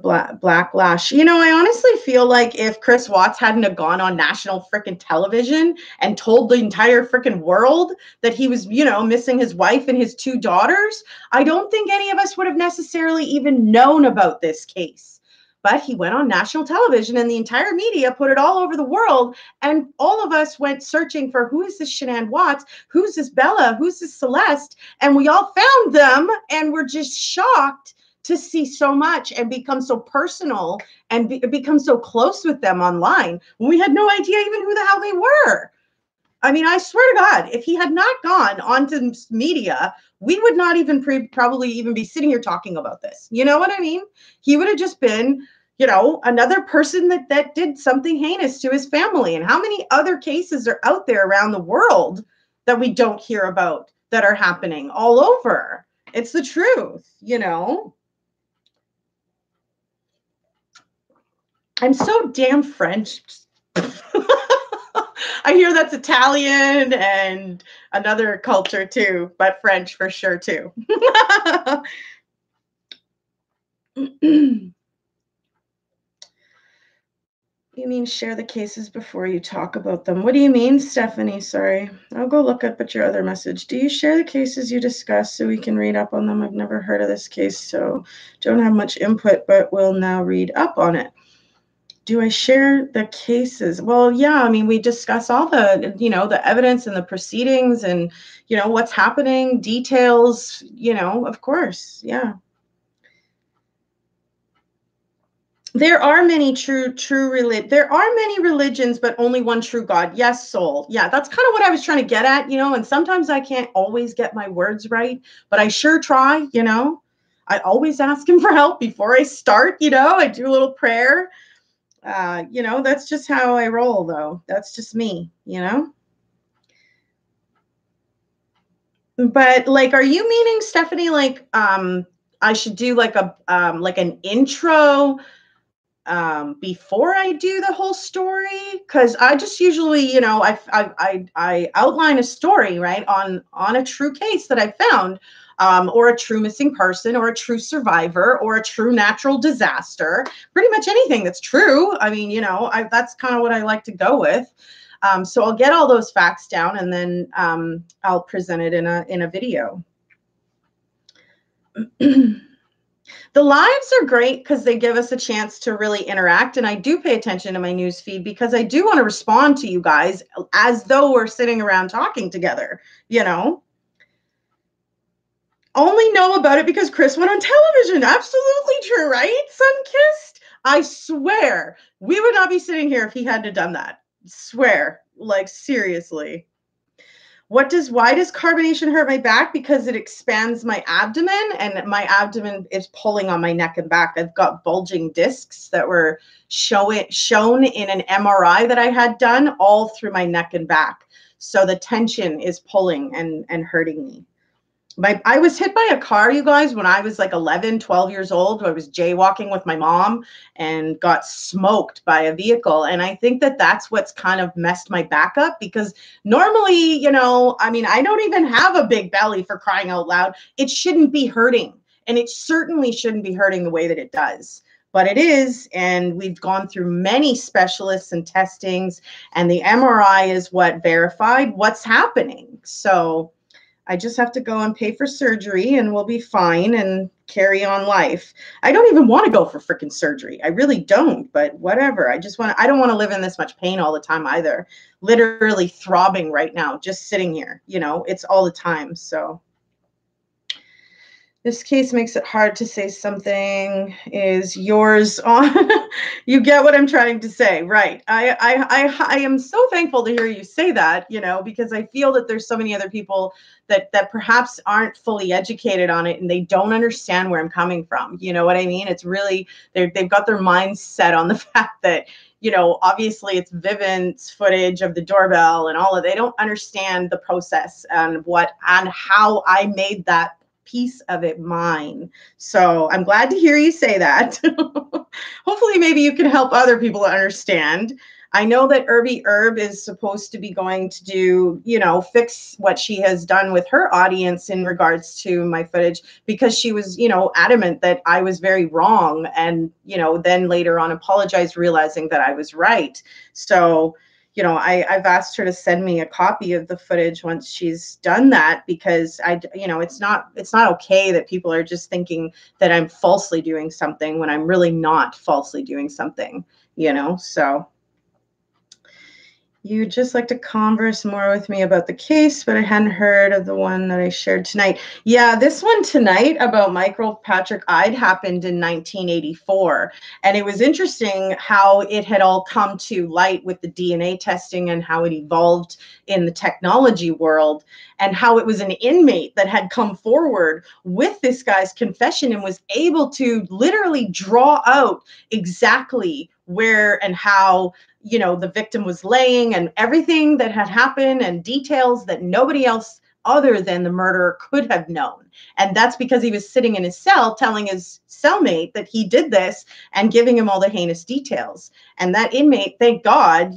backlash. You know, I honestly feel like if Chris Watts hadn't have gone on national freaking television and told the entire freaking world that he was, you know, missing his wife and his 2 daughters, I don't think any of us would have necessarily even known about this case. But he went on national television and the entire media put it all over the world. And all of us went searching for who is this Shanann Watts? Who's this Bella? Who's this Celeste? And we all found them and we're just shocked to see so much and become so personal and become so close with them online when we had no idea even who the hell they were. I mean, I swear to God, if he had not gone onto media, we would not even probably even be sitting here talking about this. You know what I mean? He would have just been, you know, another person that did something heinous to his family. And how many other cases are out there around the world that we don't hear about that are happening all over? It's the truth, you know? I'm so damn French. I hear that's Italian and another culture too, but French for sure too. You mean share the cases before you talk about them? What do you mean, Stephanie? Sorry. I'll go look up at your other message. Do you share the cases you discuss so we can read up on them? I've never heard of this case, so don't have much input, but will now read up on it. Do I share the cases? Well, yeah, I mean, we discuss all the, you know, the evidence and the proceedings and, you know, what's happening, details, you know, of course. Yeah. There are many there are many religions, but only one true God. Yes, soul. Yeah, that's kind of what I was trying to get at, you know, and sometimes I can't always get my words right, but I sure try, you know. I always ask him for help before I start, you know, I do a little prayer. You know, that's just how I roll, though. That's just me, you know? But like, are you meaning, Stephanie, like, I should do like like an intro before I do the whole story? Because I just usually, you know, I outline a story, right, on a true case that I found, or a true missing person, or a true survivor, or a true natural disaster. Pretty much anything that's true. I mean, you know, that's kind of what I like to go with. So I'll get all those facts down, and then I'll present it in a video. The lives are great because they give us a chance to really interact. And I do pay attention to my news feed because I do want to respond to you guys as though we're sitting around talking together, you know? Only know about it because Chris went on television. Absolutely true, right? Sunkissed. I swear we would not be sitting here if he hadn't done that. Swear. Like, seriously. Why does carbonation hurt my back? Because it expands my abdomen, and my abdomen is pulling on my neck and back. I've got bulging discs that were shown in an MRI that I had done all through my neck and back. So the tension is pulling and hurting me. I was hit by a car, you guys, when I was like 11, 12 years old. I was jaywalking with my mom and got smoked by a vehicle. And I think that that's what's kind of messed my back up, because normally, you know, I mean, I don't even have a big belly, for crying out loud. It shouldn't be hurting. And it certainly shouldn't be hurting the way that it does. But it is, and we've gone through many specialists and testings, and the MRI is what verified what's happening. So I just have to go and pay for surgery and we'll be fine and carry on life. I don't even want to go for freaking surgery. I really don't, but whatever. I don't want to live in this much pain all the time either. Literally throbbing right now, just sitting here, you know, it's all the time. So this case makes it hard to say something is yours on. You get what I'm trying to say, right? I am so thankful to hear you say that, you know, because I feel that there's so many other people that perhaps aren't fully educated on it, and they don't understand where I'm coming from. You know what I mean? It's really, they've got their minds set on the fact that, you know, obviously it's Vivint's footage of the doorbell and all of. They don't understand the process and how I made that piece of it mine. So I'm glad to hear you say that. Hopefully, maybe you can help other people understand. I know that Irby Herb is supposed to be going to do, fix what she has done with her audience in regards to my footage, because she was, adamant that I was very wrong, and, then later on apologized, realizing that I was right. So, I've asked her to send me a copy of the footage once she's done that, because it's not okay that people are just thinking that I'm falsely doing something when I'm really not falsely doing something, so. You'd just like to converse more with me about the case, but I hadn't heard of the one that I shared tonight. Yeah, this one tonight about Michael Patrick Ide happened in 1984. And it was interesting how it had all come to light with the DNA testing and how it evolved in the technology world, and how it was an inmate that had come forward with this guy's confession and was able to literally draw out exactly where and how the victim was laying, and everything that had happened, and details that nobody else other than the murderer could have known. And that's because he was sitting in his cell telling his cellmate that he did this and giving him all the heinous details. And that inmate, thank God,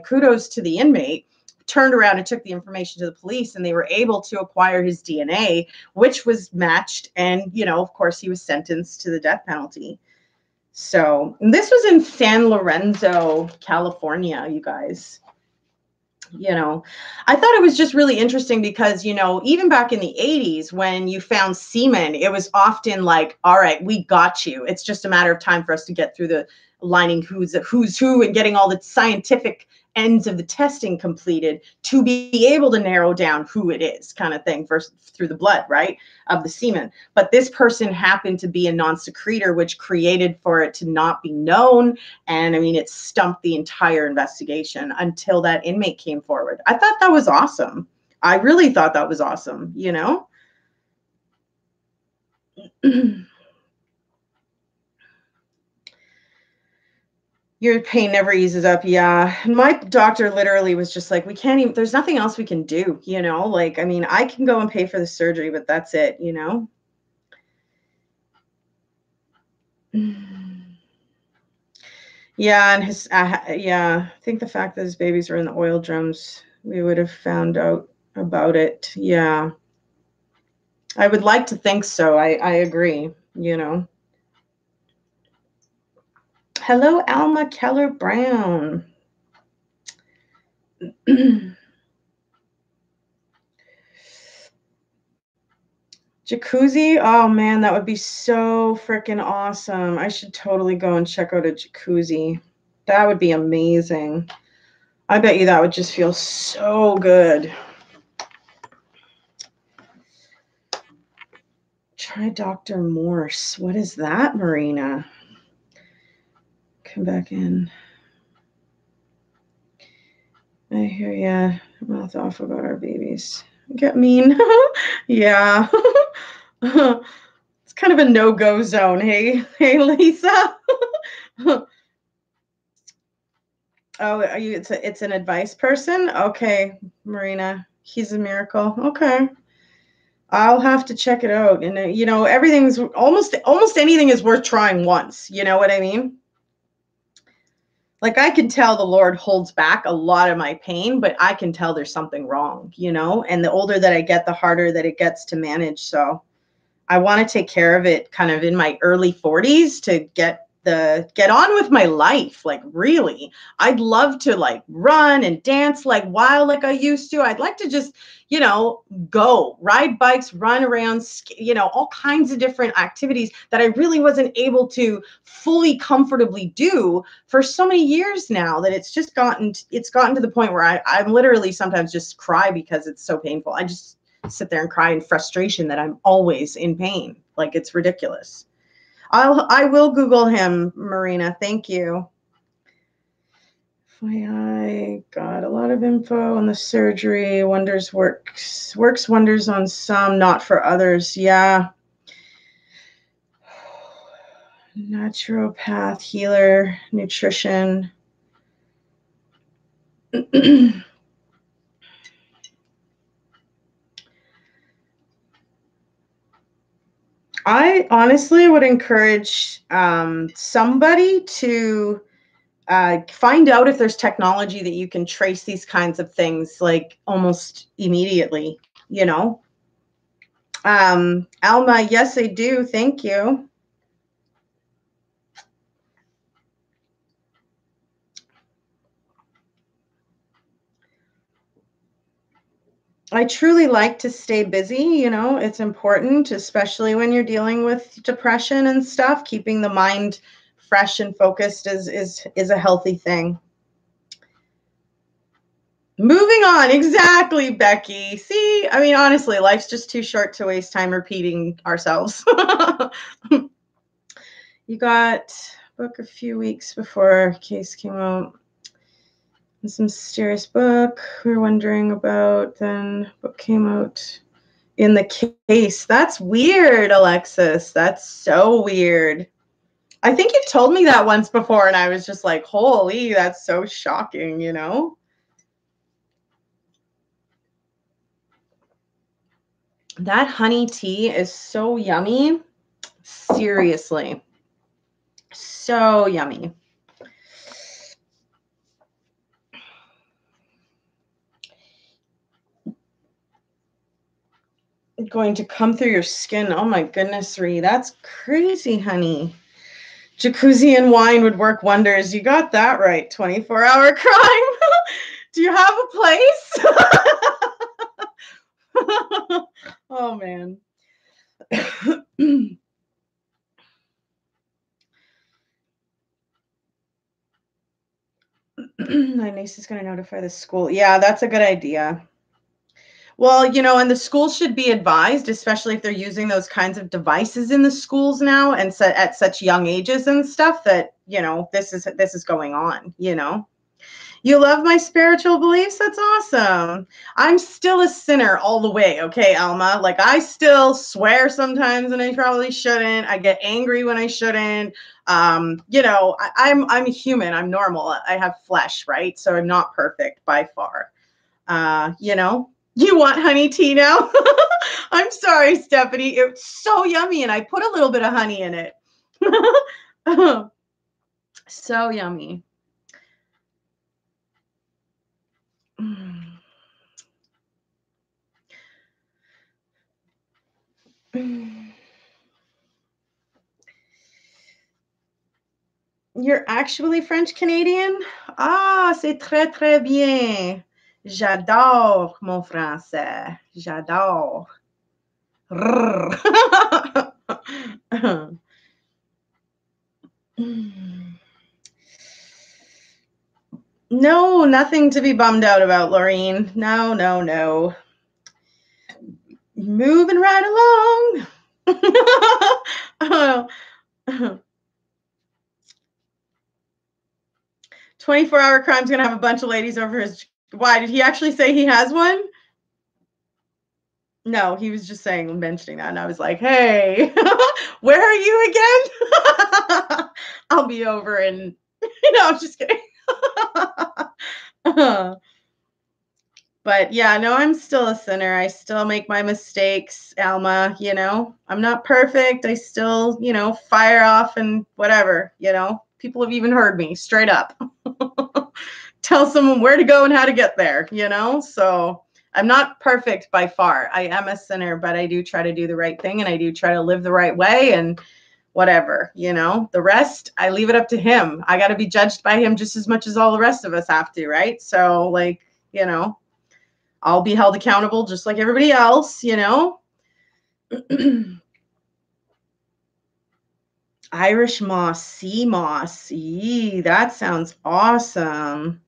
kudos to the inmate, turned around and took the information to the police, and they were able to acquire his DNA, which was matched. And, of course, he was sentenced to the death penalty. So this was in San Lorenzo, California, you guys. I thought it was just really interesting because, even back in the 80s, when you found semen, it was often like, all right, we got you. It's just a matter of time for us to get through the lining who's who and getting all the scientific ends of the testing completed to be able to narrow down who it is, kind of thing, versus through the blood, right, of the semen. But this person happened to be a non-secretor, which created for it to not be known. And I mean, it stumped the entire investigation until that inmate came forward. I thought that was awesome. I really thought that was awesome, Your pain never eases up. Yeah. My doctor literally was just like, we can't even, there's nothing else we can do, I mean, I can go and pay for the surgery, but that's it, Yeah. And I think the fact that his babies were in the oil drums, we would have found out about it. Yeah. I would like to think so. I agree, Hello, Alma Keller Brown. Jacuzzi? Oh man, that would be so freaking awesome. I should totally go and check out a jacuzzi. That would be amazing. I bet you that would just feel so good. Try Dr. Morse. What is that, Marina? Come back in. I hear ya. Mouth off about our babies. Get mean. Yeah. It's kind of a no-go zone. Hey, Lisa. Oh, are you? It's an advice person. Okay, Marina. He's a miracle. Okay, I'll have to check it out. And everything's almost anything is worth trying once. You know what I mean? Like, I can tell the Lord holds back a lot of my pain, but I can tell there's something wrong. And the older that I get, the harder that it gets to manage. So I want to take care of it kind of in my early 40s to get on with my life. Like, really, I'd love to like run and dance like wild like I used to. I'd like to just, go ride bikes, run around, all kinds of different activities that I really wasn't able to fully comfortably do for so many years now, that it's gotten to the point where I'm literally sometimes just cry because it's so painful. I just sit there and cry in frustration that I'm always in pain. Like, it's ridiculous. I will Google him, Marina. Thank you. I got a lot of info on the surgery. Works wonders on some, not for others. Yeah. Naturopath, healer, nutrition. I honestly would encourage somebody to find out if there's technology that you can trace these kinds of things like almost immediately, you know. Alma, yes, I do. Thank you. I truly like to stay busy, you know, it's important, especially when you're dealing with depression and stuff. Keeping the mind fresh and focused is a healthy thing. Moving on, exactly, Becky. See, I mean, honestly, life's just too short to waste time repeating ourselves. You got book a few weeks before case came out. This mysterious book we were wondering about. Then book came out in the case. That's weird, Alexis. That's so weird. I think you told me that once before, and I was just like, holy, that's so shocking, you know? That honey tea is so yummy. Seriously. So yummy. Going to come through your skin. Oh my goodness, Ree. That's crazy, honey. Jacuzzi and wine would work wonders. You got that right. 24-hour crime. Do you have a place? Oh, man. My niece is going to notify the school. Yeah, that's a good idea. Well, you know, and the schools should be advised, especially if they're using those kinds of devices in the schools now and at such young ages and stuff, that, you know, this is going on, you know. You love my spiritual beliefs? That's awesome. I'm still a sinner all the way, okay, Alma? Like, I still swear sometimes and I probably shouldn't. I get angry when I shouldn't. You know, I'm human. I'm normal. I have flesh, right? So I'm not perfect by far. You know, you want honey tea now? I'm sorry, Stephanie. It's so yummy, and I put a little bit of honey in it. So yummy. You're actually French Canadian? Ah, c'est très, très bien. J'adore mon français. J'adore. No, nothing to be bummed out about, Laureen. No, no, no. Moving right along. 24-hour crime's gonna have a bunch of ladies over his. Why did he actually say he has one? No, he was just mentioning that, and I was like, hey, where are you again? I'll be over and I'm just kidding. But yeah, no, I'm still a sinner. I still make my mistakes, Alma, you know. I'm not perfect. I still, fire off and whatever, People have even heard me straight up. Tell someone where to go and how to get there, So I'm not perfect by far. I am a sinner, but I do try to do the right thing and I do try to live the right way and whatever, The rest, I leave it up to him. I got to be judged by him just as much as all the rest of us have to, right? So I'll be held accountable just like everybody else, Irish moss, sea moss. Yee, that sounds awesome.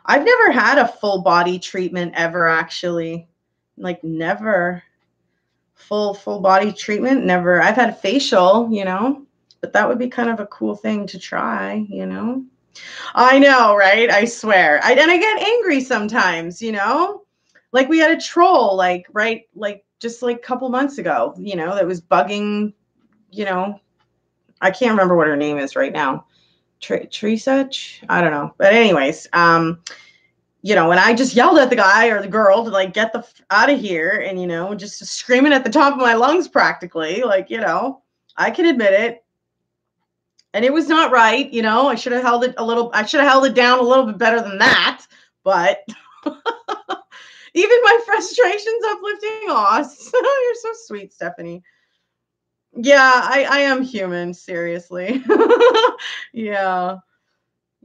I've never had a full body treatment ever, actually. Like, never. Full body treatment, never. I've had a facial, but that would be kind of a cool thing to try, I know, right? I swear. And I get angry sometimes, Like, we had a troll, just a couple months ago, that was bugging, I can't remember what her name is right now. Teresa? I don't know. But anyways, and I just yelled at the guy or the girl to get the out of here and, just screaming at the top of my lungs practically, I can admit it. And it was not right, you know. I should have held it a little, I should have held it down a little bit better than that. But even my frustrations uplifting. Aw, you're so sweet, Stephanie. Yeah, I am human, seriously. Yeah.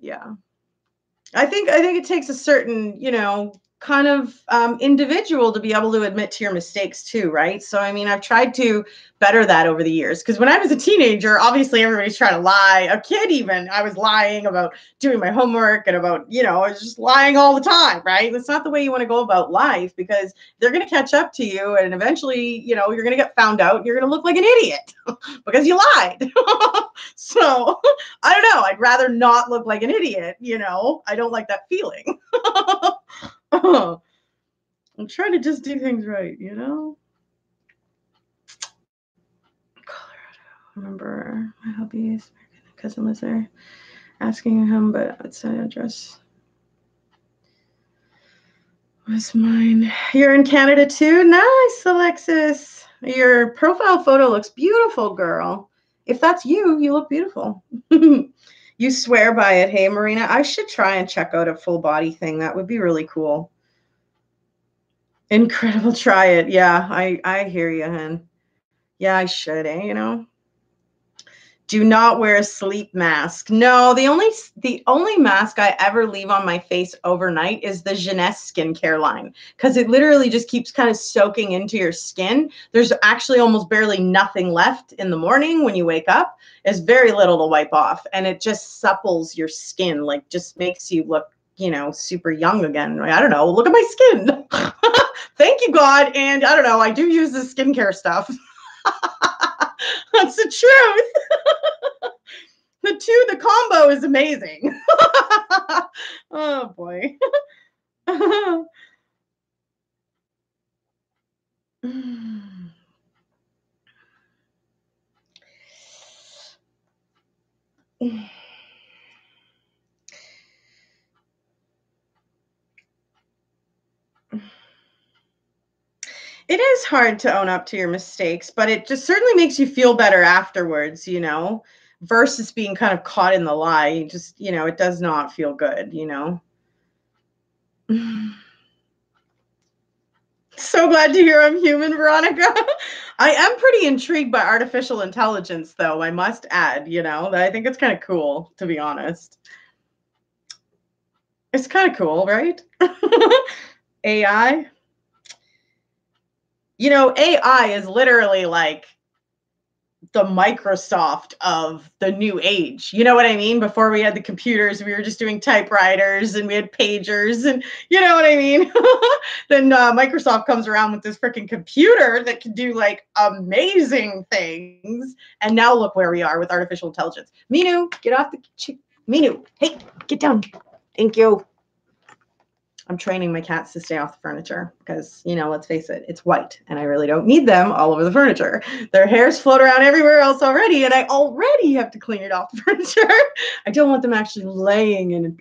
Yeah. I think it takes a certain, kind of individual to be able to admit to your mistakes too, right? So I mean, I've tried to better that over the years because when I was a teenager, obviously everybody's trying to lie. A kid, even I was lying about doing my homework and about, I was just lying all the time, right? That's not the way you want to go about life because they're going to catch up to you, and eventually, you're going to get found out. And you're going to look like an idiot because you lied. So I don't know. I'd rather not look like an idiot, I don't like that feeling. I'm trying to just do things right, Colorado. Remember my hubby's cousin was there asking him, but it's an address was mine. You're in Canada too? Nice, Alexis. Your profile photo looks beautiful, girl. If that's you, you look beautiful. You swear by it. Hey, Marina, I should try and check out a full body thing. That would be really cool. Incredible. Try it. Yeah, I hear you, hun. Yeah, I should, Do not wear a sleep mask. No, the only mask I ever leave on my face overnight is the Jeunesse skincare line because it literally just keeps kind of soaking into your skin. There's actually almost barely nothing left in the morning when you wake up. There's very little to wipe off, and it just supples your skin, like just makes you look, super young again. I don't know. Look at my skin. Thank you, God. And I don't know. I do use the skincare stuff. That's the truth. The combo is amazing. Oh boy. It is hard to own up to your mistakes, but it just certainly makes you feel better afterwards, versus being kind of caught in the lie. Just, it does not feel good, So glad to hear I'm human, Veronica. I am pretty intrigued by artificial intelligence, though, I must add, I think it's kind of cool, to be honest. It's kind of cool, right? AI. AI is literally like the Microsoft of the new age. You know what I mean? Before we had the computers, we were just doing typewriters and we had pagers and you know what I mean? Then Microsoft comes around with this freaking computer that can do like amazing things. And now look where we are with artificial intelligence. Minu, get off the Minu, hey, get down. Thank you. I'm training my cats to stay off the furniture because, let's face it, it's white and I really don't need them all over the furniture. Their hairs float around everywhere else already, and I already have to clean it off the furniture. I don't want them actually laying and,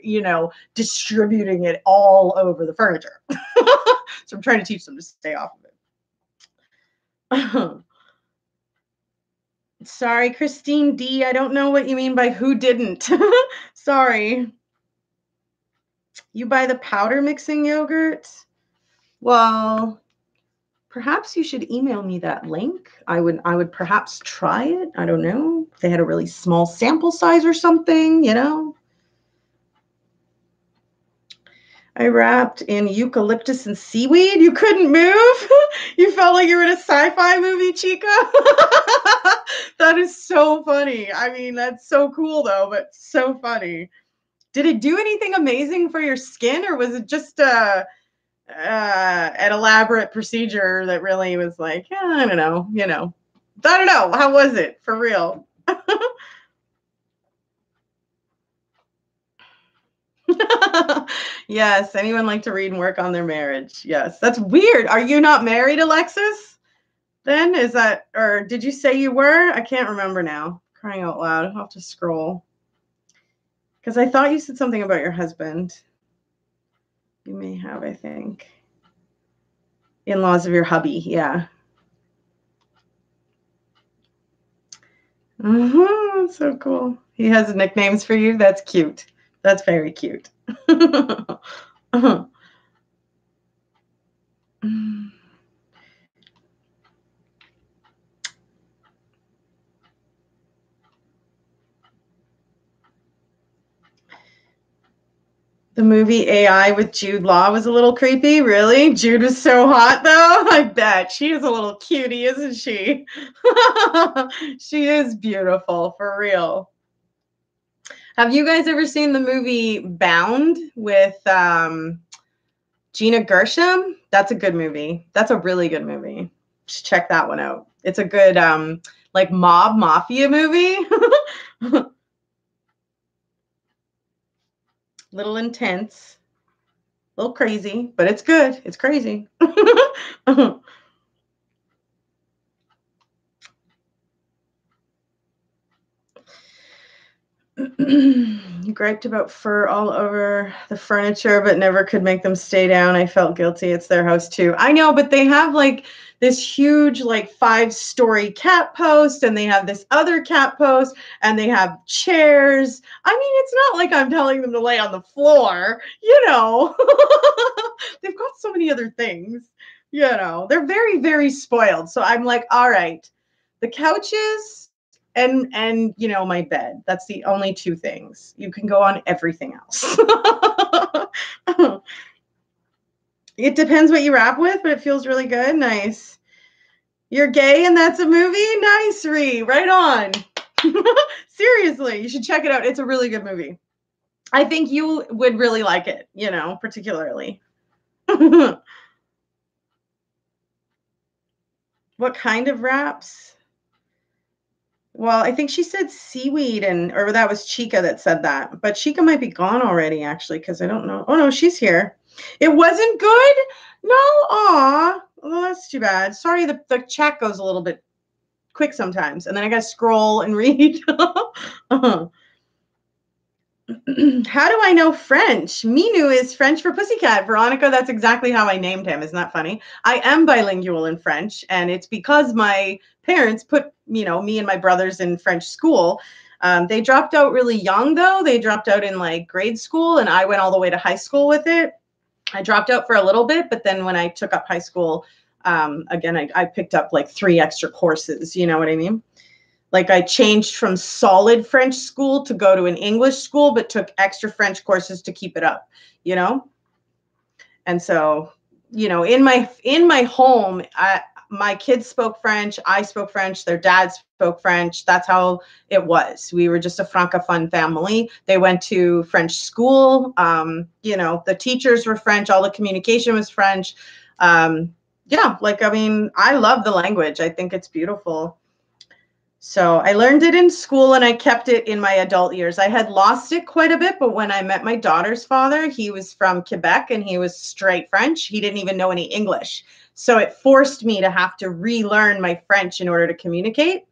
distributing it all over the furniture. So I'm trying to teach them to stay off of it. Sorry, Christine D. I don't know what you mean by who didn't. Sorry. You buy the powder mixing yogurt? Well, perhaps you should email me that link. I would perhaps try it. I don't know. If they had a really small sample size or something, I wrapped in eucalyptus and seaweed. You couldn't move? You felt like you were in a sci-fi movie, Chica? That is so funny. I mean, that's so cool though, but so funny. Did it do anything amazing for your skin, or was it just an elaborate procedure that really was like, I don't know, I don't know. How was it for real? Yes. Anyone like to read and work on their marriage? Yes. That's weird. Are you not married, Alexis? Then is that, or did you say you were? I can't remember now. Crying out loud. I'll have to scroll. Because I thought you said something about your husband. You may have, I think. In-laws of your hubby. Yeah. So cool. He has nicknames for you. That's cute. That's very cute. The movie AI with Jude Law was a little creepy. Really? Jude was so hot, though. I bet. She is a little cutie, isn't she? She is beautiful, for real. Have you guys ever seen the movie Bound with Gina Gershon? That's a good movie. That's a really good movie. Just check that one out. It's a good like mafia movie. Little intense, a little crazy, but it's good. It's crazy. You griped about fur all over the furniture, but never could make them stay down. I felt guilty. It's their house too. I know, but they have like this huge, like 5-story cat post, and they have this other cat post, and they have chairs. I mean, it's not like I'm telling them to lay on the floor, you know. They've got so many other things, you know. They're very, very spoiled. So I'm like, all right, the couches and you know, my bed. That's the only 2 things. You can go on everything else. It depends what you wrap with, but it feels really good. Nice. You're gay and that's a movie? Nice, Ree. Right on. Seriously, you should check it out. It's a really good movie. I think you would really like it, you know, particularly. What kind of wraps? Well, I think she said seaweed, or that was Chica that said that. But Chica might be gone already, actually, because I don't know. Oh, no, she's here. It wasn't good? No? Aw. Well, that's too bad. Sorry, the chat goes a little bit quick sometimes, and then I got to scroll and read. How do I know French? Minu is French for pussycat. Veronica, that's exactly how I named him. Isn't that funny? I am bilingual in French, and it's because my parents put, you know, me and my brothers in French school. They dropped out really young, though. They dropped out in like grade school, and I went all the way to high school with it. I dropped out for a little bit, but then when I took up high school, again, I picked up like 3 extra courses. You know what I mean? Like I changed from solid French school to go to an English school, but took extra French courses to keep it up, you know? And so, you know, in my home, my kids spoke French, I spoke French, their dads spoke French. That's how it was. We were just a francophone family. They went to French school. You know, the teachers were French, all the communication was French. Yeah, like, I mean, I love the language. I think it's beautiful. So I learned it in school and I kept it in my adult years. I had lost it quite a bit, but when I met my daughter's father, he was from Quebec and he was straight French. He didn't even know any English. So it forced me to have to relearn my French in order to communicate.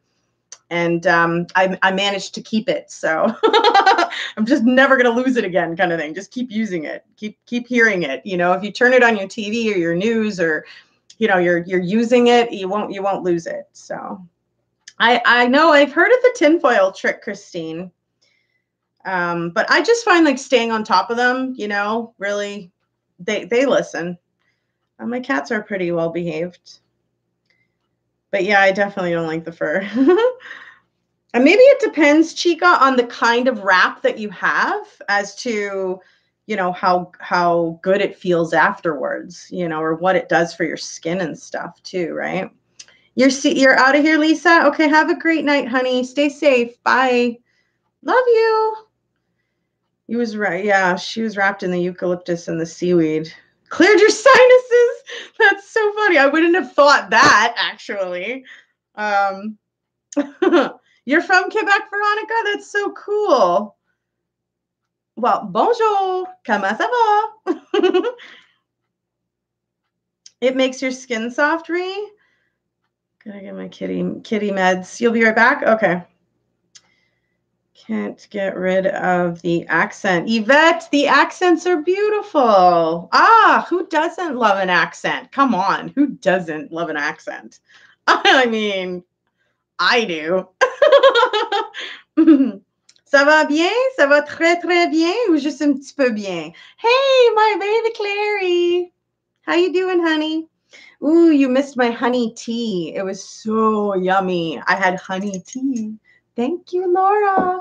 And I managed to keep it. So I'm just never going to lose it again, kind of thing. Just keep using it. Keep hearing it. You know, if you turn it on your TV or your news, or, you know, you're using it, you won't lose it. So I know I've heard of the tinfoil trick, Christine. But I just find like staying on top of them, you know, really, they listen. My cats are pretty well behaved. But yeah, I definitely don't like the fur. And maybe it depends, Chica, on the kind of wrap that you have as to, you know, how good it feels afterwards, you know, or what it does for your skin and stuff too, right? You're out of here, Lisa. Okay, have a great night, honey. Stay safe. Bye. Love you. He was right. Yeah, she was wrapped in the eucalyptus and the seaweed. Cleared your sinuses. That's so funny. I wouldn't have thought that, actually. You're from Quebec, Veronica? That's so cool. Well, bonjour. Comment ça va? It makes your skin soft, Ree. Gotta get my kitty meds. You'll be right back? Okay. Can't get rid of the accent. Yvette, the accents are beautiful. Ah, who doesn't love an accent? Come on, who doesn't love an accent? I mean, I do. Ça va bien? Ça va très, très bien ou juste un petit peu bien? Hey, my baby Clary. How you doing, honey? Ooh, you missed my honey tea. It was so yummy. I had honey tea. Thank you, Laura.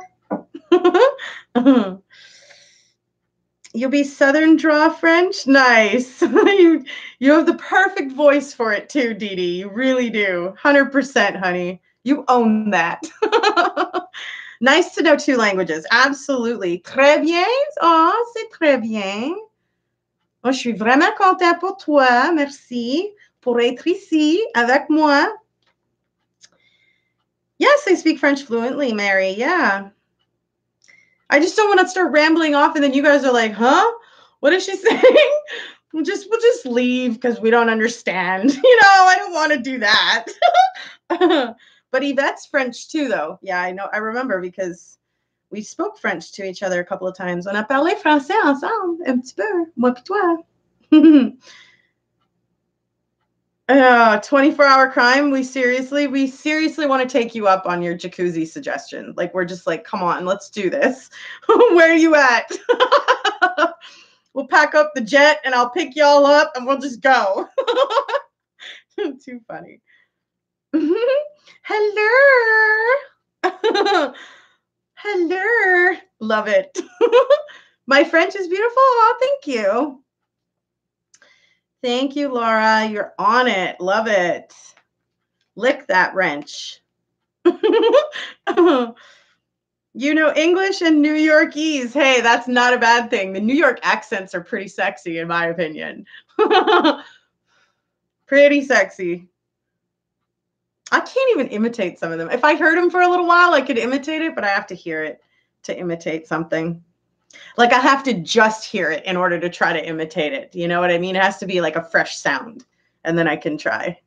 You'll be Southern draw French? Nice. You have the perfect voice for it too, Dee Dee. You really do. 100%, honey. You own that. Nice to know 2 languages. Absolutely. Très bien. Oh, c'est très bien. Oh, je suis vraiment contente pour toi. Merci pour être ici avec moi. Yes, I speak French fluently, Mary. Yeah. I just don't want to start rambling off and then you guys are like, huh? What is she saying? We'll just leave because we don't understand. I don't want to do that. But Yvette's French too, though. Yeah, I know. I remember because we spoke French to each other a couple of times. On a parlé français ensemble, un petit peu, moi pis toi. 24-hour crime. We seriously want to take you up on your jacuzzi suggestion. Like, we're just like, come on, let's do this. Where are you at? We'll pack up the jet and I'll pick y'all up and we'll just go. Too funny. Hello. Hello. Love it. My French is beautiful. Oh, thank you. Thank you, Laura. You're on it. Love it. Lick that wrench. English and New Yorkese. Hey, that's not a bad thing. The New York accents are pretty sexy, in my opinion. Pretty sexy. I can't even imitate some of them. If I heard them for a little while, I could imitate it, but I have to hear it to imitate something. Like, I have to just hear it in order to try to imitate it. You know what I mean? It has to be like a fresh sound, and then I can try.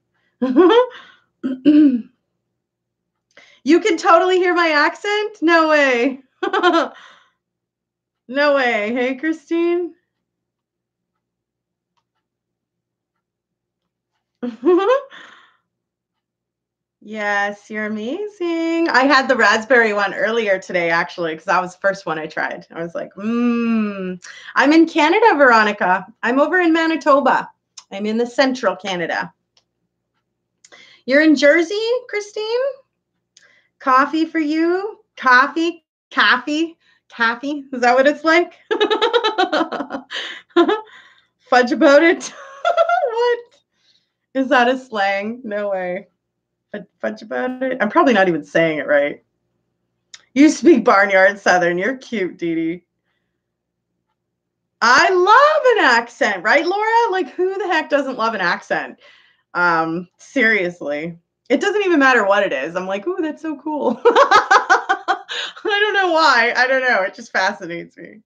You can totally hear my accent? No way. No way. Hey, Christine. Yes, you're amazing. I had the raspberry one earlier today, actually, because that was the first one I tried. I was like, I'm in Canada, Veronica. I'm over in Manitoba. I'm in the central Canada. You're in Jersey, Christine? Coffee for you? Coffee? Is that what it's like? Fudge about it? What? Is that a slang? No way. Fudge about it? I'm probably not even saying it right. You speak barnyard Southern. You're cute, Dee Dee. I love an accent, right, Laura? Like, who the heck doesn't love an accent? Seriously. It doesn't even matter what it is. I'm like, ooh, that's so cool. I don't know why. I don't know. It just fascinates me.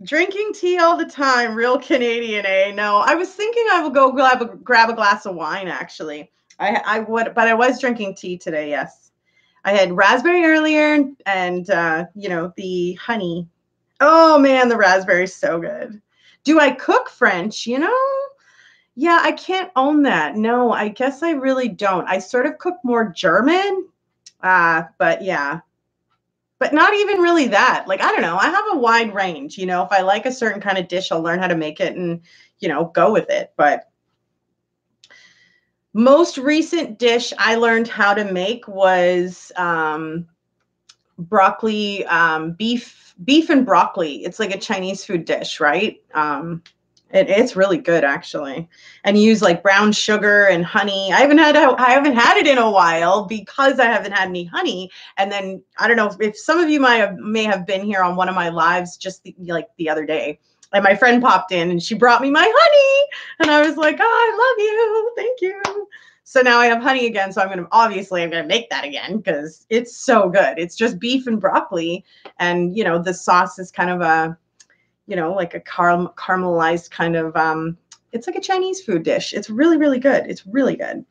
Drinking tea all the time. Real Canadian, eh? No, I was thinking I would go grab a glass of wine, actually. I would, but I was drinking tea today, yes. I had raspberry earlier and, the honey. Oh, man, the raspberry's so good. Do I cook French? Yeah, I can't own that. No, I guess I really don't. I sort of cook more German, but yeah. But not even really that. Like, I don't know. I have a wide range. If I like a certain kind of dish, I'll learn how to make it and, go with it. But most recent dish I learned how to make was broccoli, beef and broccoli. It's like a Chinese food dish, right? It's really good, actually. And use like brown sugar and honey. I haven't had it in a while because I haven't had any honey. And then I don't know if some of you may have been here on one of my lives just the other day. And my friend popped in and she brought me my honey. And I was like, oh, I love you. Thank you. So now I have honey again. So I'm going to make that again because it's so good. It's just beef and broccoli. And, the sauce is kind of like a caramelized kind of, it's like a Chinese food dish. It's really, really good. It's really good.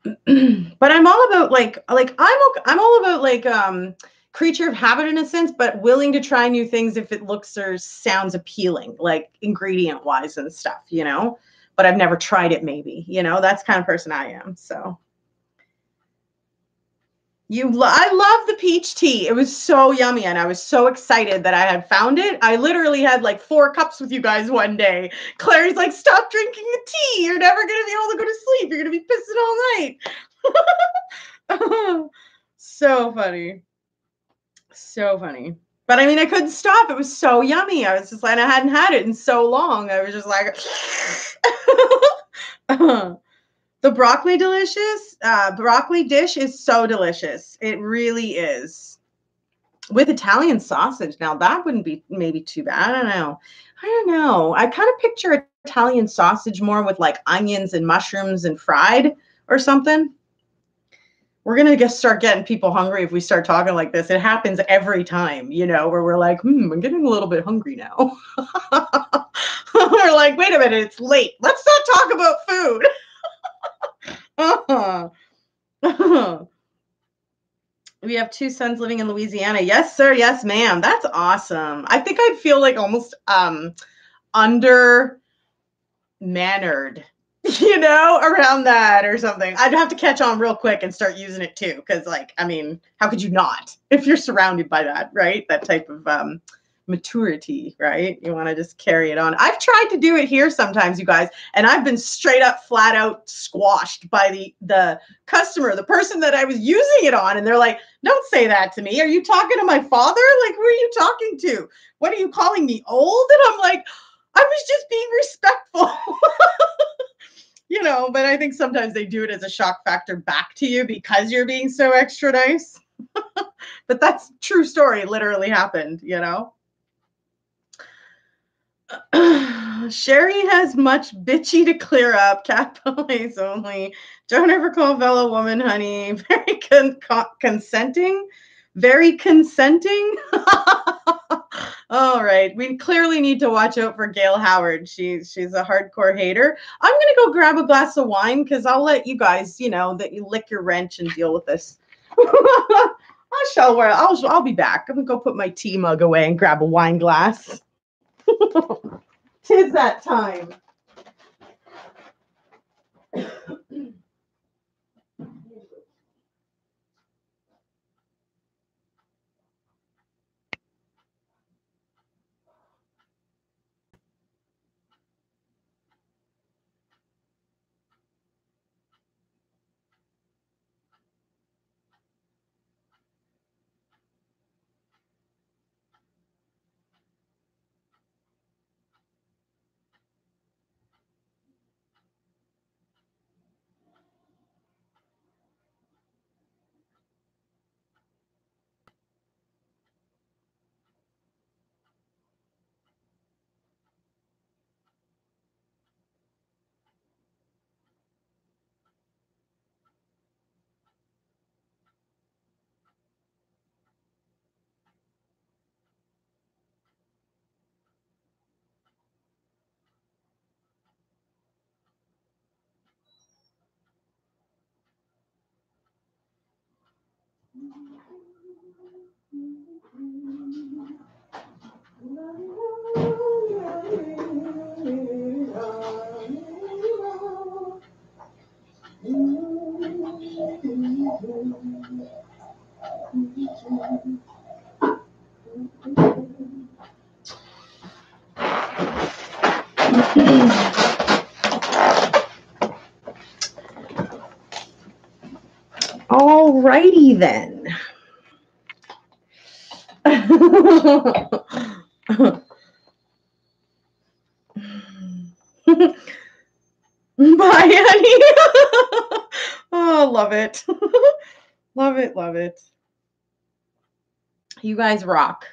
But I'm all about I'm all about creature of habit in a sense, but willing to try new things if it looks or sounds appealing, like ingredient wise and stuff, but I've never tried it maybe, that's the kind of person I am. So I love the peach tea. It was so yummy, and I was so excited that I had found it. I literally had like 4 cups with you guys one day. Clary's like, stop drinking the tea. You're never going to be able to go to sleep. You're going to be pissing all night. So funny. So funny. But I mean, I couldn't stop. It was so yummy. I was just like, I hadn't had it in so long. I was just like, the broccoli broccoli dish is so delicious. It really is. With Italian sausage. Now that wouldn't be maybe too bad. I don't know. I kind of picture Italian sausage more with like onions and mushrooms and fried or something. We're going to start getting people hungry if we start talking like this. It happens every time, where we're like, I'm getting a little bit hungry now. We're like, wait a minute, it's late. Let's not talk about food. We have 2 sons living in Louisiana. Yes, sir. Yes, ma'am. That's awesome. I think I'd feel like almost under mannered, around that or something. I'd have to catch on real quick and start using it too. Cause how could you not if you're surrounded by that, right? That type of maturity, right? You want to just carry it on. I've tried to do it here sometimes, you guys, and I've been straight up flat out squashed by the customer, the person that I was using it on. And they're like, don't say that to me. Are you talking to my father? Like, who are you talking to? What are you calling me old? And I'm like, I was just being respectful. But I think sometimes they do it as a shock factor back to you because you're being so extra nice. But that's true story. It literally happened, Sherry has much bitchy to clear up. Cat police only. Don't ever call fellow woman honey. Very consenting. Very consenting. All right. We clearly need to watch out for Gail Howard. She's a hardcore hater. I'm going to go grab a glass of wine because I'll let you guys, that you lick your wrench and deal with this. I'll be back. I'm going to go put my tea mug away and grab a wine glass. Tis that time. All righty then. Bye, honey. Oh, love it. Love it, love it. You guys rock.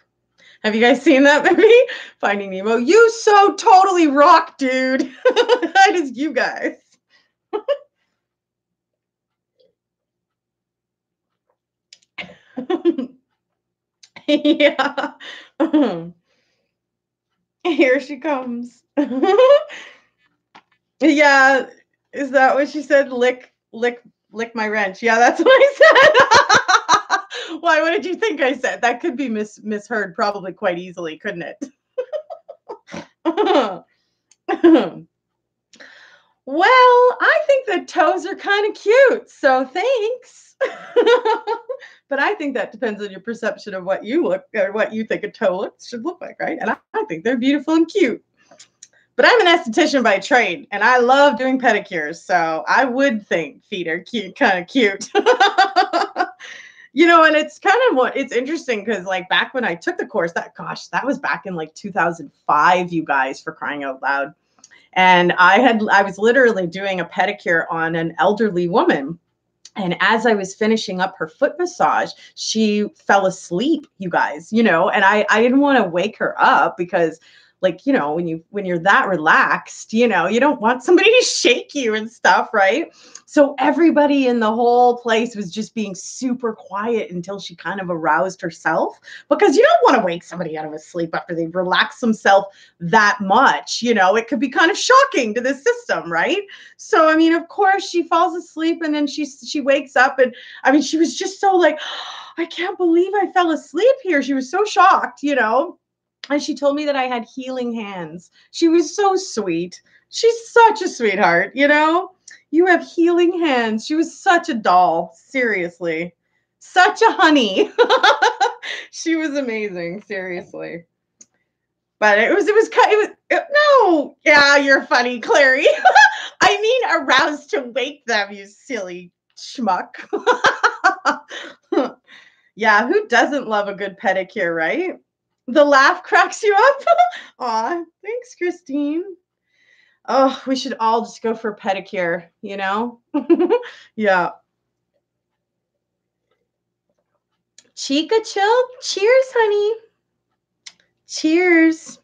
Have you guys seen that movie? Finding Nemo. You so totally rock, dude. That is you guys. Yeah. Here she comes. Yeah. Is that what she said? Lick my wrench. Yeah, that's what I said. Why? What did you think I said? That could be misheard probably quite easily, couldn't it? Well, I think the toes are kind of cute, so thanks. But I think that depends on your perception of what you look or what you think a toe should look like, right? And I think they're beautiful and cute. But I'm an esthetician by trade, and I love doing pedicures, so I would think feet are cute, kind of cute. And it's kind of what it's interesting because like back when I took the course, that was back in like 2005, you guys, for crying out loud. And I was literally doing a pedicure on an elderly woman. And as I was finishing up her foot massage, she fell asleep, you guys, and I didn't want to wake her up because like, when you're that relaxed, you don't want somebody to shake you and stuff, right? So everybody in the whole place was just being super quiet until she kind of aroused herself because you don't want to wake somebody out of a sleep after they've relaxed themselves that much. It could be kind of shocking to the system, right? So, I mean, of course, she falls asleep and then she wakes up and I mean, she was just so like, I can't believe I fell asleep here. She was so shocked, and she told me that I had healing hands. She was so sweet. She's such a sweetheart, You have healing hands. She was such a doll, seriously. Such a honey. She was amazing, seriously. But no. Yeah, you're funny, Clary. I mean aroused to wake them, you silly schmuck. Yeah, who doesn't love a good pedicure, right? The laugh cracks you up. Aw, thanks, Christine. Oh, we should all just go for a pedicure, Yeah. Chica chill. Cheers, honey. Cheers.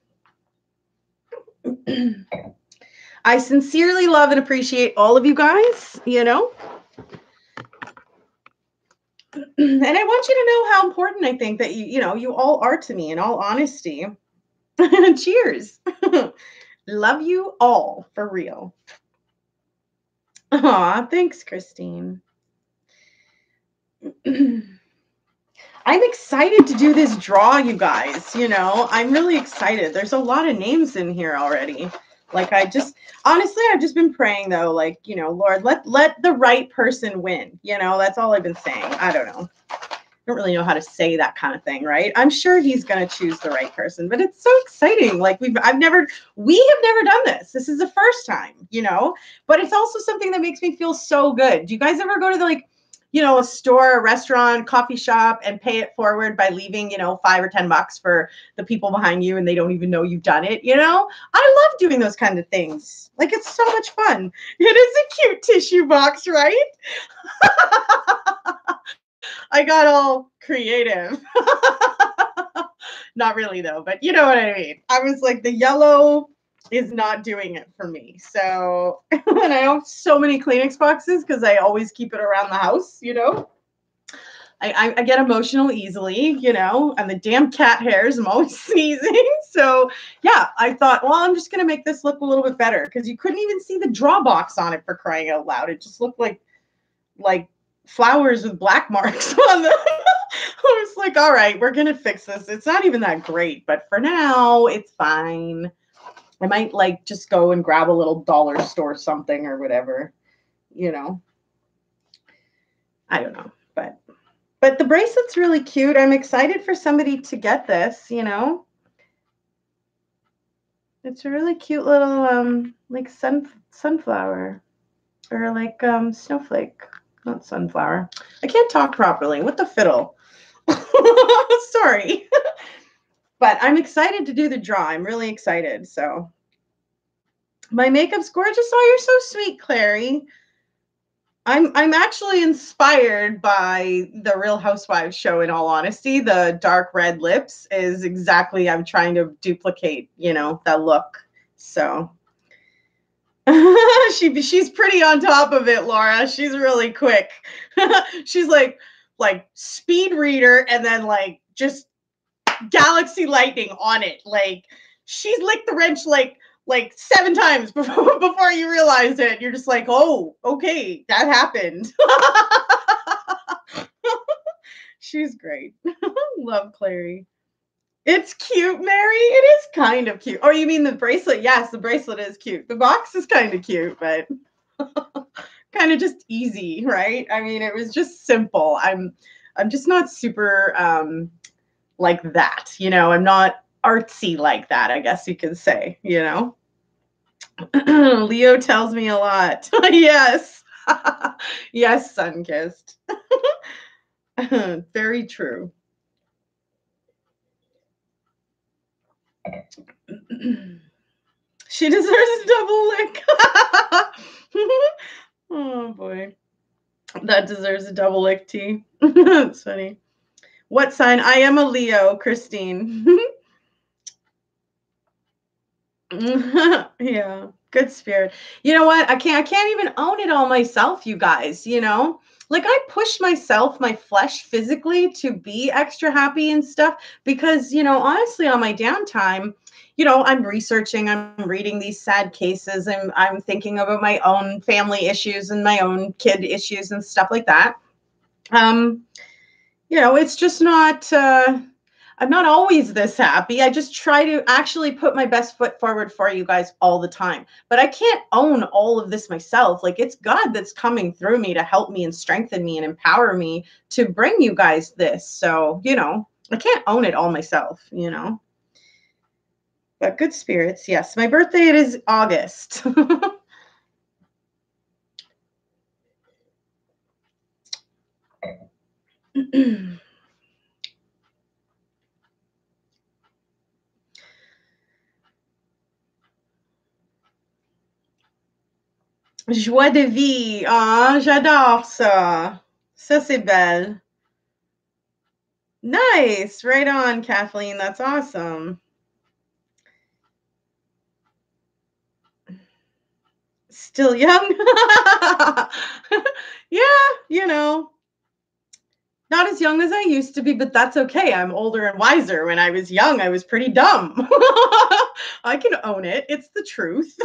I sincerely love and appreciate all of you guys, And I want you to know how important I think that you all are to me in all honesty. Cheers. Love you all for real. Aw, thanks, Christine. I'm excited to do this draw, you guys. I'm really excited. There's a lot of names in here already. Like honestly, I've just been praying though, like, Lord, let the right person win. That's all I've been saying. I don't know. I don't really know how to say that kind of thing, right? I'm sure he's going to choose the right person, but it's so exciting. Like we have never done this. This is the first time, but it's also something that makes me feel so good. Do you guys ever go to a store, a restaurant, coffee shop and pay it forward by leaving, $5 or $10 for the people behind you and they don't even know you've done it, I love doing those kind of things. Like it's so much fun. It is a cute tissue box, right? I got all creative. Not really though, but you know what I mean. I was like, the yellow is not doing it for me. So, and I have so many Kleenex boxes because I always keep it around the house, I get emotional easily, and the damn cat hairs, I'm always sneezing. So yeah, I thought, well, I'm just going to make this look a little bit better because you couldn't even see the draw box on it for crying out loud. It just looked like flowers with black marks on them. I was like, all right, we're going to fix this. It's not even that great, but for now, it's fine. I might just go and grab a little dollar store something or whatever, I don't know, but the bracelet's really cute. I'm excited for somebody to get this, It's a really cute little, like sunflower or like snowflake. Not sunflower. I can't talk properly. What the fiddle? Sorry. But I'm excited to do the draw. I'm really excited. So my makeup's gorgeous. Oh, you're so sweet, Clary. I'm actually inspired by the Real Housewives show, in all honesty. The dark red lips is exactly I'm trying to duplicate, that look. So she's pretty on top of it, Laura. She's really quick. She's like speed reader and then like just galaxy lightning on it. Like she's licked the wrench like 7 times before you realize it. You're just like, oh, okay, that happened. She's great. Love Clary. It's cute, Mary. It is kind of cute. Oh, you mean the bracelet? Yes, the bracelet is cute. The box is kind of cute, but kind of just easy, right? I mean, it was just simple. I'm just not super like that, you know. I'm not artsy like that, I guess you could say, you know. Leo tells me a lot. Yes. Yes, sun-kissed. Very true. She deserves a double lick. Oh boy. That deserves a double lick tea. That's funny. What sign? I am a Leo, Christine. Yeah, good spirit. You know what? I can't even own it all myself, you guys, you know? Like I push myself, my flesh physically to be extra happy and stuff because, you know, honestly on my downtime, you know, I'm researching, I'm reading these sad cases and I'm thinking about my own family issues and my own kid issues and stuff like that. Um, you know, it's just not I'm not always this happy. I just try to actually put my best foot forward for you guys all the time. But I can't own all of this myself. Like it's God that's coming through me to help me and strengthen me and empower me to bring you guys this. So, you know, I can't own it all myself, you know. But good spirits. Yes, my birthday it is August. Joie de vie. Ah, j'adore ça. Ça c'est belle. Nice. Right on, Kathleen. That's awesome. Still young. Yeah, you know, not as young as I used to be, but that's okay. I'm older and wiser. When I was young, I was pretty dumb. I can own it. It's the truth.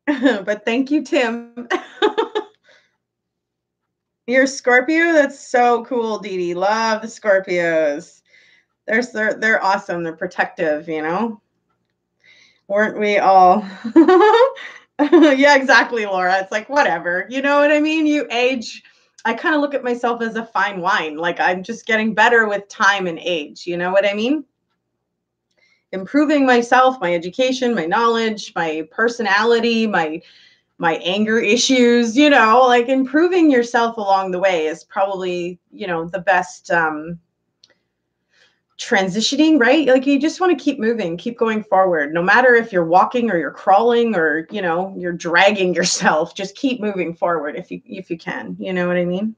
But thank you, Tim. You're a Scorpio? That's so cool, Dee Dee. Love the Scorpios. They're awesome. They're protective, you know? Weren't we all? Yeah, exactly, Laura. It's like, whatever. You know what I mean? You age. I kind of look at myself as a fine wine. Like I'm just getting better with time and age. You know what I mean? Improving myself, my education, my knowledge, my personality, my anger issues, you know, like improving yourself along the way is probably, you know, the best transitioning, right? Like you just want to keep moving, keep going forward, no matter if you're walking or you're crawling or, you know, you're dragging yourself, just keep moving forward if you can. You know what I mean?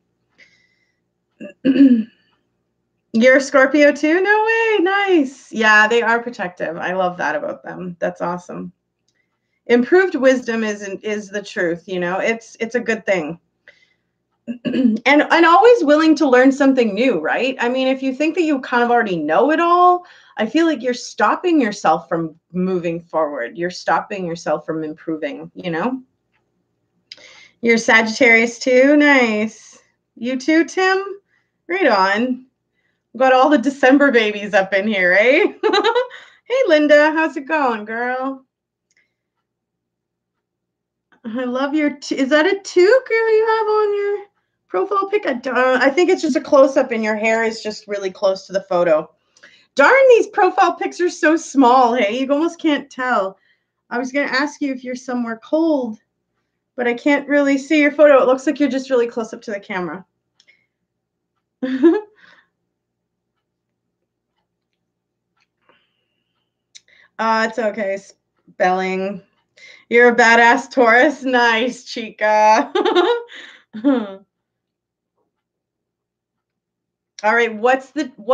You're a Scorpio too? No way. Nice. Yeah, they are protective. I love that about them. That's awesome. Improved wisdom is the truth, you know. It's a good thing. And always willing to learn something new, right? I mean, if you think that you kind of already know it all, I feel like you're stopping yourself from moving forward. You're stopping yourself from improving, you know? You're Sagittarius too? Nice. You too, Tim? Right on. Got all the December babies up in here, eh? Hey, Linda, how's it going, girl? I love your. Is that a toque you have on your profile pic? I think it's just a close up, and your hair is just really close to the photo. Darn, these profile pics are so small. Hey, you almost can't tell. I was gonna ask you if you're somewhere cold, but I can't really see your photo. It looks like you're just really close up to the camera. It's okay. Spelling. You're a badass Taurus. Nice, Chica. All right, what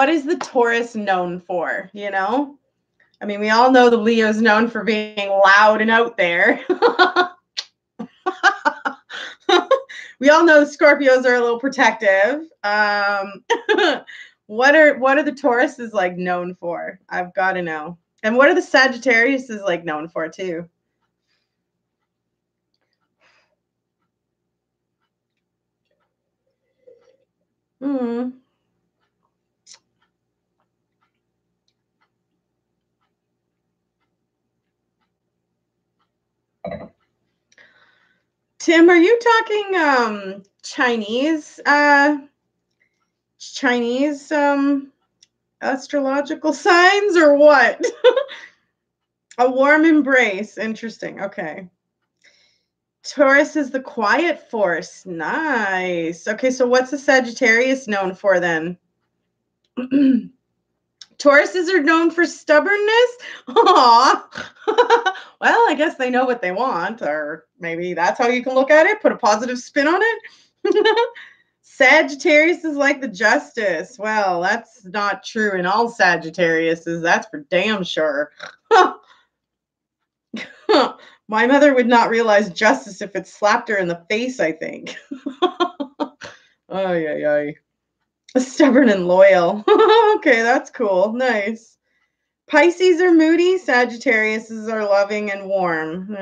is the Taurus known for, you know? I mean, we all know the Leo's known for being loud and out there. We all know the Scorpios are a little protective. What are the Tauruses like known for? I've got to know. And what are the Sagittariuses like known for too? Hmm. Tim, are you talking Chinese astrological signs or what? A warm embrace. Interesting. Okay. Taurus is the quiet force. Nice. Okay, so what's the Sagittarius known for then? Tauruses are known for stubbornness. Aw. Well, I guess they know what they want, or maybe that's how you can look at it. Put a positive spin on it. Sagittarius is like the justice. Well, that's not true in all Sagittariuses. That's for damn sure. My mother would not realize justice if it slapped her in the face, I think. Ay, ay, ay. Stubborn and loyal. Okay, that's cool. Nice. Pisces are moody. Sagittariuses are loving and warm.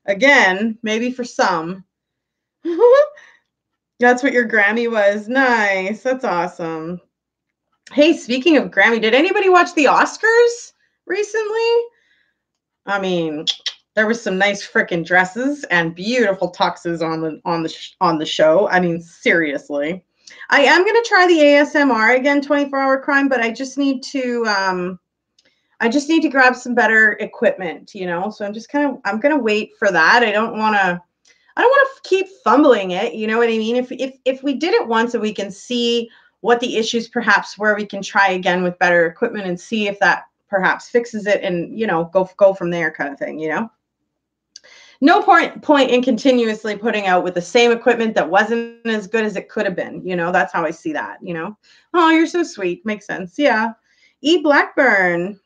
Again, maybe for some. That's what your Grammy was. Nice. That's awesome. Hey, speaking of Grammy, did anybody watch the Oscars recently? I mean, there was some nice freaking dresses and beautiful tuxes on the show. I mean, seriously. I am going to try the ASMR again, 24-hour crime, but I just need to grab some better equipment, you know? So I'm going to wait for that. I don't want to keep fumbling it, you know what I mean? If we did it once and we can see what the issues perhaps were, we can try again with better equipment and see if that perhaps fixes it and, you know, go from there kind of thing, you know? No point in continuously putting out with the same equipment that wasn't as good as it could have been. You know, that's how I see that, you know? Oh, you're so sweet. Makes sense. Yeah. E. Blackburn.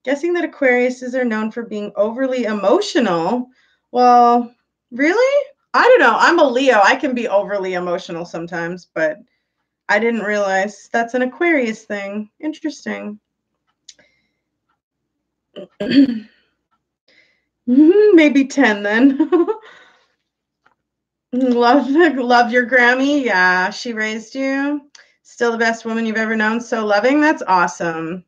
Guessing that Aquariuses are known for being overly emotional. Well, really? I don't know. I'm a Leo. I can be overly emotional sometimes, but I didn't realize that's an Aquarius thing. Interesting. Maybe 10 then. Love your Grammy. Yeah, she raised you. Still the best woman you've ever known. So loving. That's awesome.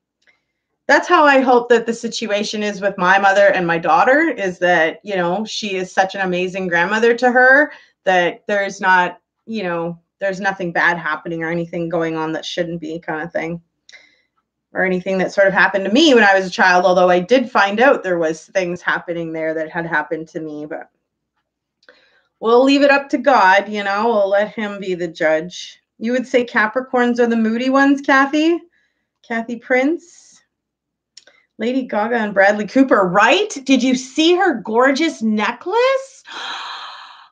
That's how I hope that the situation is with my mother and my daughter, is that, you know, she is such an amazing grandmother to her that there's not, you know, there's nothing bad happening or anything going on that shouldn't be, kind of thing. Or anything that sort of happened to me when I was a child, although I did find out there was things happening there that had happened to me, but we'll leave it up to God, you know, we'll let him be the judge. You would say Capricorns are the moody ones, Kathy? Kathy Prince? Lady Gaga and Bradley Cooper, right? Did you see her gorgeous necklace?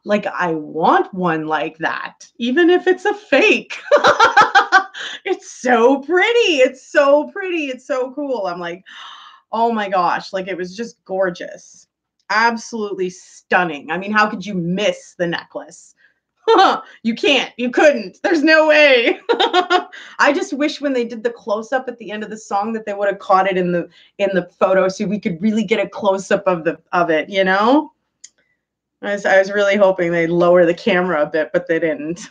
Like, I want one like that, even if it's a fake. It's so pretty. It's so pretty. It's so cool. I'm like, oh my gosh, like it was just gorgeous. Absolutely stunning. I mean, how could you miss the necklace? You can't. You couldn't. There's no way. I just wish when they did the close-up at the end of the song that they would have caught it in the photo so we could really get a close-up of it, you know? I was really hoping they'd lower the camera a bit, but they didn't.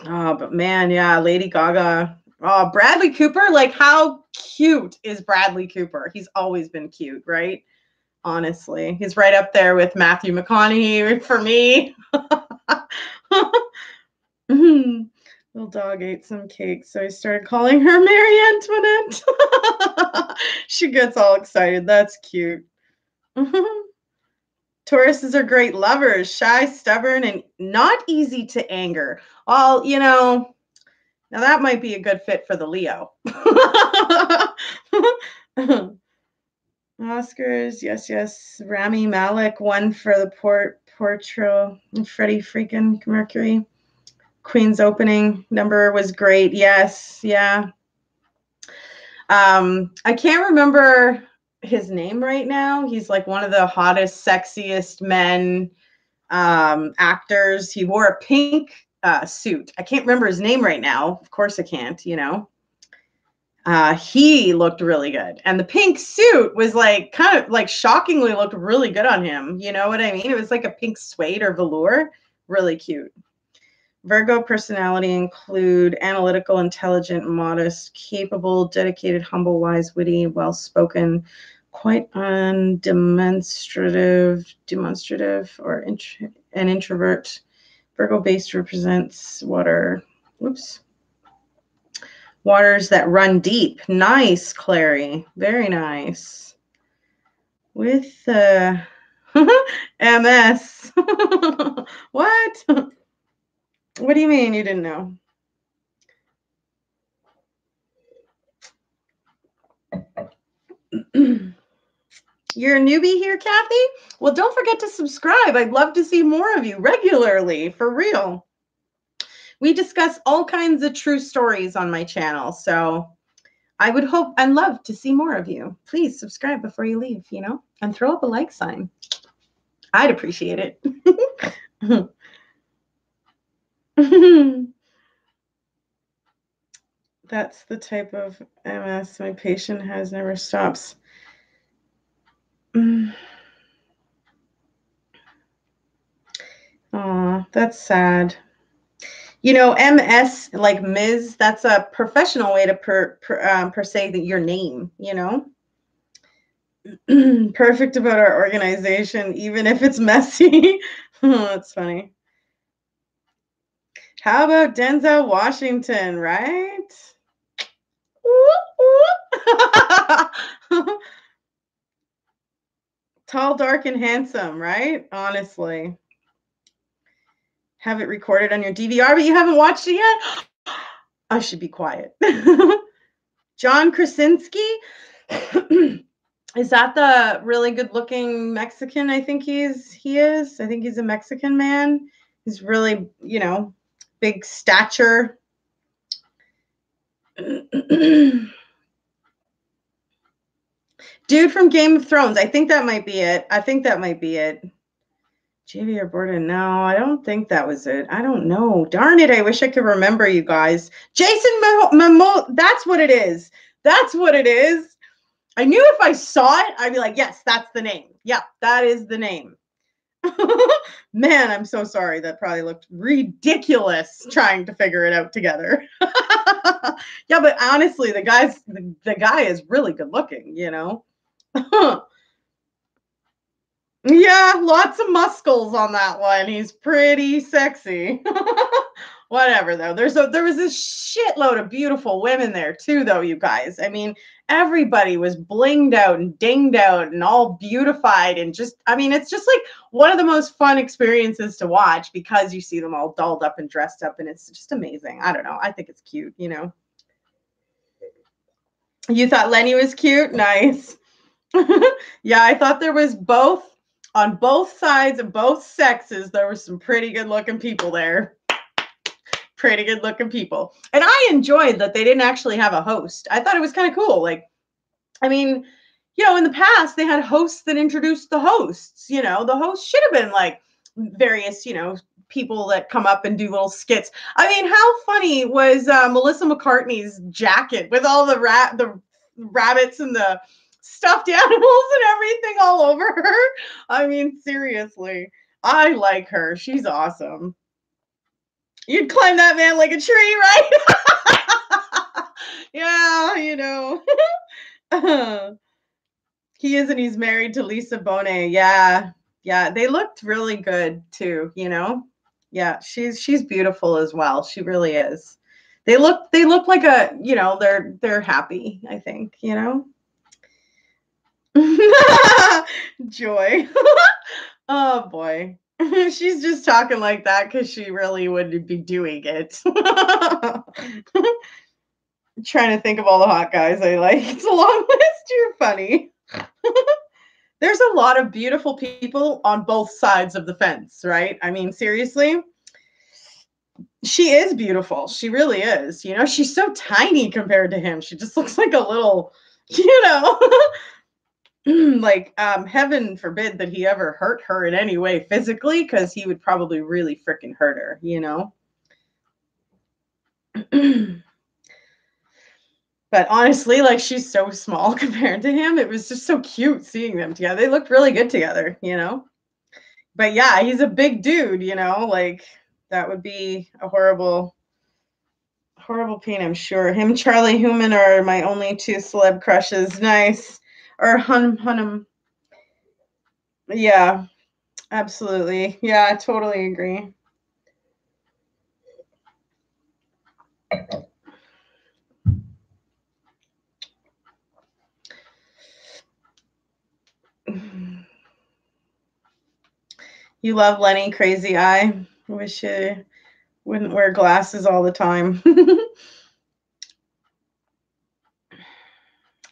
Oh, but man, yeah, Lady Gaga. Oh, Bradley Cooper, like how cute is Bradley Cooper? He's always been cute, right? Honestly, he's right up there with Matthew McConaughey for me. Little dog ate some cake, so I started calling her Mary Antoinette. She gets all excited. That's cute. Tauruses are great lovers, shy, stubborn, and not easy to anger. Well, you know, now that might be a good fit for the Leo. Oscars, yes. Rami Malek won for the Portrait. Freddie freaking Mercury. Queen's opening number was great. Yes, yeah. I can't remember his name right now. He's like one of the hottest, sexiest men actors. He wore a pink suit. I can't remember his name right now. Of course I can't, you know. He looked really good. And the pink suit was like kind of like shockingly looked really good on him. You know what I mean? It was like a pink suede or velour. Really cute. Virgo personality include analytical, intelligent, modest, capable, dedicated, humble, wise, witty, well-spoken, quite undemonstrative, or an introvert. Virgo based represents water. Whoops. Waters that run deep. Nice, Clary. Very nice. With MS. What? What do you mean you didn't know? You're a newbie here, Kathy? Well, don't forget to subscribe. I'd love to see more of you regularly, for real. We discuss all kinds of true stories on my channel, so I would hope and love to see more of you. Please subscribe before you leave, you know, and throw up a like sign. I'd appreciate it. That's the type of MS my patient has, never stops. Oh, that's sad. You know, MS, like Ms., that's a professional way to per se that your name, you know? Perfect about our organization, even if it's messy. Oh, that's funny. How about Denzel Washington, right? Tall, dark, and handsome, right? Honestly. Have it recorded on your DVR, but you haven't watched it yet? I should be quiet. John Krasinski? Is that the really good-looking Mexican? I think he is. I think he's a Mexican man. He's really, you know, big stature. Dude from Game of Thrones. I think that might be it. Javier Borden. No, I don't think that was it. I don't know. Darn it. I wish I could remember, you guys. Jason Momoa. That's what it is. I knew if I saw it, I'd be like, yes, that's the name. Yeah, that is the name. Man, I'm so sorry. That probably looked ridiculous trying to figure it out together. Yeah, but honestly, the guy is really good looking, you know? Yeah, lots of muscles on that one. He's pretty sexy. Whatever, though. There was a shitload of beautiful women there too, though, you guys. I mean, everybody was blinged out and dinged out and all beautified and just, I mean, it's just like one of the most fun experiences to watch because you see them all dolled up and dressed up, and it's just amazing. I don't know. I think it's cute, you know. You thought Lenny was cute? Nice. Yeah, I thought there was both. On both sides of both sexes, there were some pretty good-looking people there. Pretty good-looking people. And I enjoyed that they didn't actually have a host. I thought it was kind of cool. Like, I mean, you know, in the past, they had hosts that introduced the hosts. You know, the host should have been like various, you know, people that come up and do little skits. I mean, how funny was Melissa McCartney's jacket with all the rabbits and the stuffed animals and everything all over her? I mean, seriously, I like her. She's awesome. You'd climb that man like a tree, right? Yeah, you know. He is, and he's married to Lisa Bonet. Yeah. Yeah, they looked really good too, you know? Yeah, she's beautiful as well. She really is. They look like a, you know, they're happy, I think, you know? Joy. Oh boy. She's just talking like that because she really wouldn't be doing it. Trying to think of all the hot guys I like. It's a long list. You're funny. There's a lot of beautiful people on both sides of the fence, right? I mean, seriously. She is beautiful. She really is. You know, she's so tiny compared to him. She just looks like a little, you know. Like, heaven forbid that he ever hurt her in any way physically, because he would probably really freaking hurt her, you know? But honestly, like, she's so small compared to him. It was just so cute seeing them together. They looked really good together, you know? But yeah, he's a big dude, you know? Like, that would be a horrible pain, I'm sure. Him, Charlie Human are my only two celeb crushes. Nice. or Hunnam. Yeah, absolutely. Yeah, I totally agree. You love Lenny Crazy Eye. Wish you wouldn't wear glasses all the time.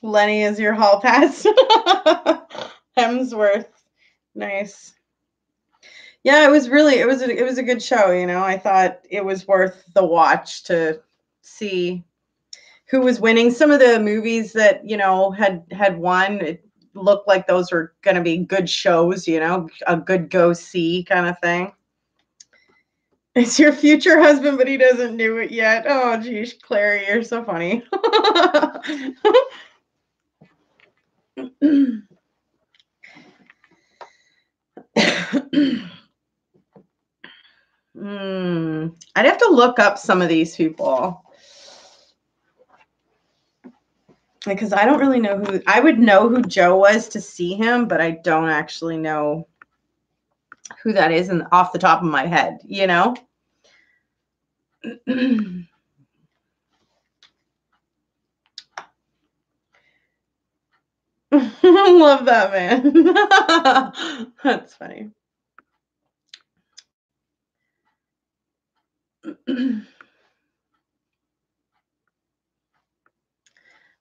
Lenny is your hall pass. Hemsworth. Nice. Yeah, it was a good show, you know. I thought it was worth the watch to see who was winning. Some of the movies that, you know, had won, it looked like those were going to be good shows, you know, a good go see kind of thing. It's your future husband, but he doesn't know it yet. Oh, geez, Clary, you're so funny. I'd have to look up some of these people because I don't really know who. I would know who Joe was to see him, but I don't actually know who that is and off the top of my head, you know. Love that, man. That's funny.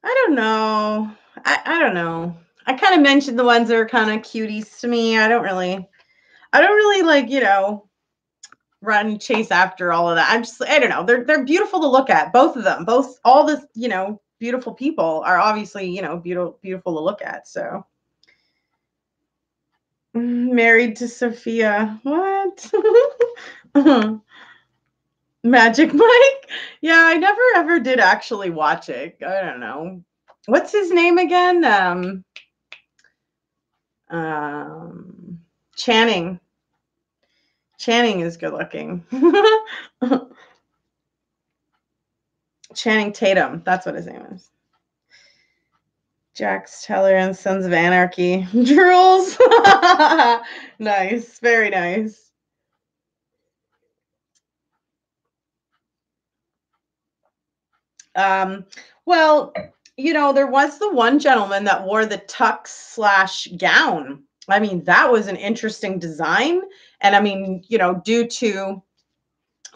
I don't know. I don't know. I kind of mentioned the ones that are kind of cuties to me. I don't really like, you know, run chase after all of that. I don't know. They're beautiful to look at. Both of them. Both all the, you know, beautiful people are obviously, you know, beautiful to look at. So married to Sophia. What? Magic Mike? Yeah, I never ever did actually watch it. I don't know. What's his name again? Channing. Channing is good looking. Channing Tatum. That's what his name is. Jax Teller and Sons of Anarchy. Drools. Nice. Very nice. Well, you know, there was the one gentleman that wore the tux / gown. I mean, that was an interesting design. And I mean, you know, due to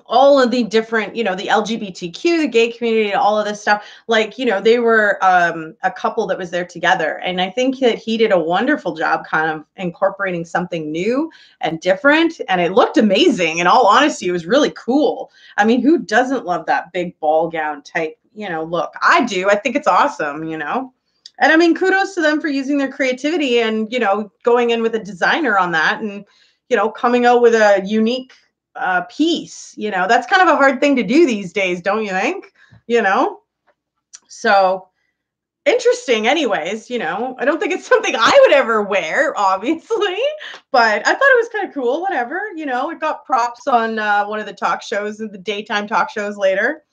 all of the different, you know, the LGBTQ, the gay community, all of this stuff, like, you know, they were a couple that was there together. And I think that he did a wonderful job kind of incorporating something new and different. And it looked amazing. In all honesty, it was really cool. I mean, who doesn't love that big ball gown type, you know, look? I do. I think it's awesome, you know? And I mean, kudos to them for using their creativity and, you know, going in with a designer on that and, you know, coming out with a unique piece. You know, that's kind of a hard thing to do these days, don't you think? You know, so interesting. Anyways, you know, I don't think it's something I would ever wear, obviously, but I thought it was kind of cool. Whatever, you know, it got props on one of the talk shows, the daytime talk shows later.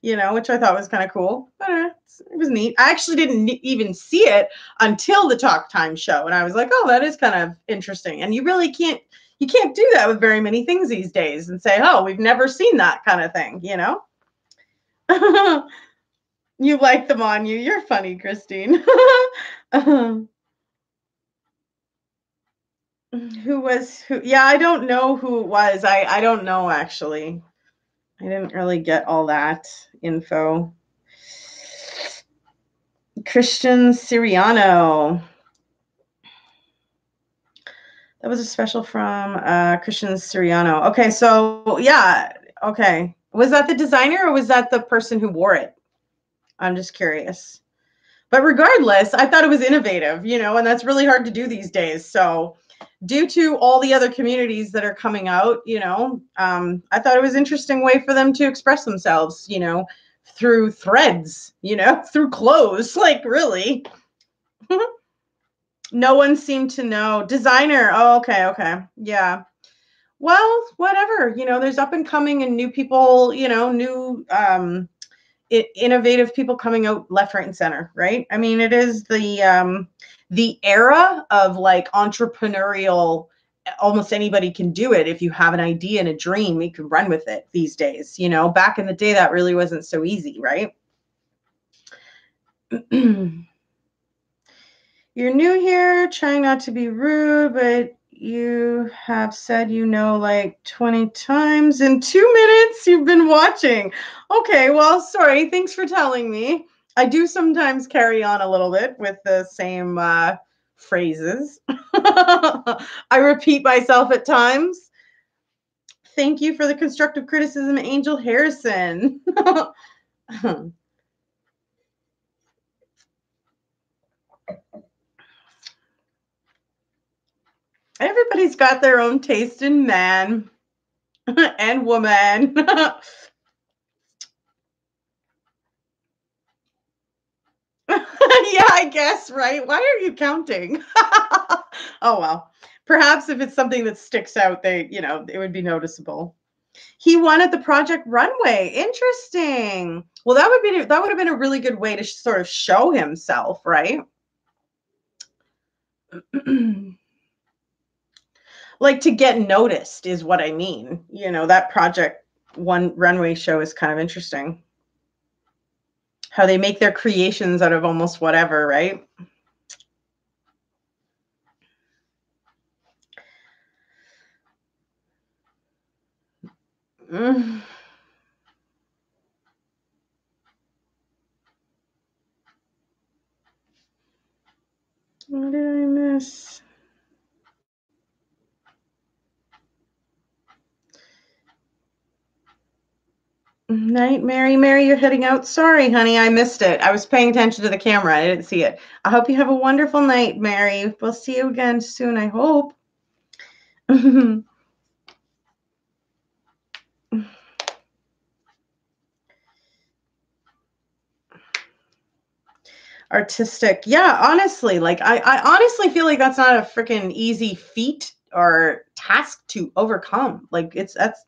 You know, which I thought was kind of cool. But, it was neat. I actually didn't even see it until the talk time show, and I was like, oh, that is kind of interesting. And you really can't do that with very many things these days and say, oh, we've never seen that kind of thing, you know? You like them on you. You're funny, Christine. Who? Yeah, I don't know who it was. I don't know, actually. I didn't really get all that info. Christian Siriano. That was a special from Christian Siriano. Okay, so yeah, okay. Was that the designer or was that the person who wore it? I'm just curious. But regardless, I thought it was innovative, you know, and that's really hard to do these days. So due to all the other communities that are coming out, you know, I thought it was an interesting way for them to express themselves, you know, through threads, you know, through clothes, like really. No one seemed to know. Designer. Oh, okay. Yeah. Well, whatever. You know, there's up and coming and new people, you know, new innovative people coming out left, right, and center, right? I mean, it is the era of like entrepreneurial. Almost anybody can do it. If you have an idea and a dream, you can run with it these days. You know, back in the day, that really wasn't so easy, right? You're new here, trying not to be rude, but you have said like 20 times in 2 minutes you've been watching. Okay, well, sorry. Thanks for telling me. I do sometimes carry on a little bit with the same phrases. I repeat myself at times. Thank you for the constructive criticism, Angel Harrison. Everybody's got their own taste in man and woman. Yeah, I guess, right? Why are you counting? Oh, well. Perhaps if it's something that sticks out, it would be noticeable. He won at the Project Runway. Interesting. Well, that would have been a really good way to sort of show himself, right? Like to get noticed is what I mean. That Project Runway show is kind of interesting. How they make their creations out of almost whatever, right? Mm. What did I miss? Night, Mary. Mary, you're heading out. Sorry, honey, I missed it. I was paying attention to the camera. I didn't see it. I hope you have a wonderful night, Mary. We'll see you again soon, I hope. Artistic. Yeah, honestly, like I honestly feel like that's not a freaking easy feat or task to overcome. Like that's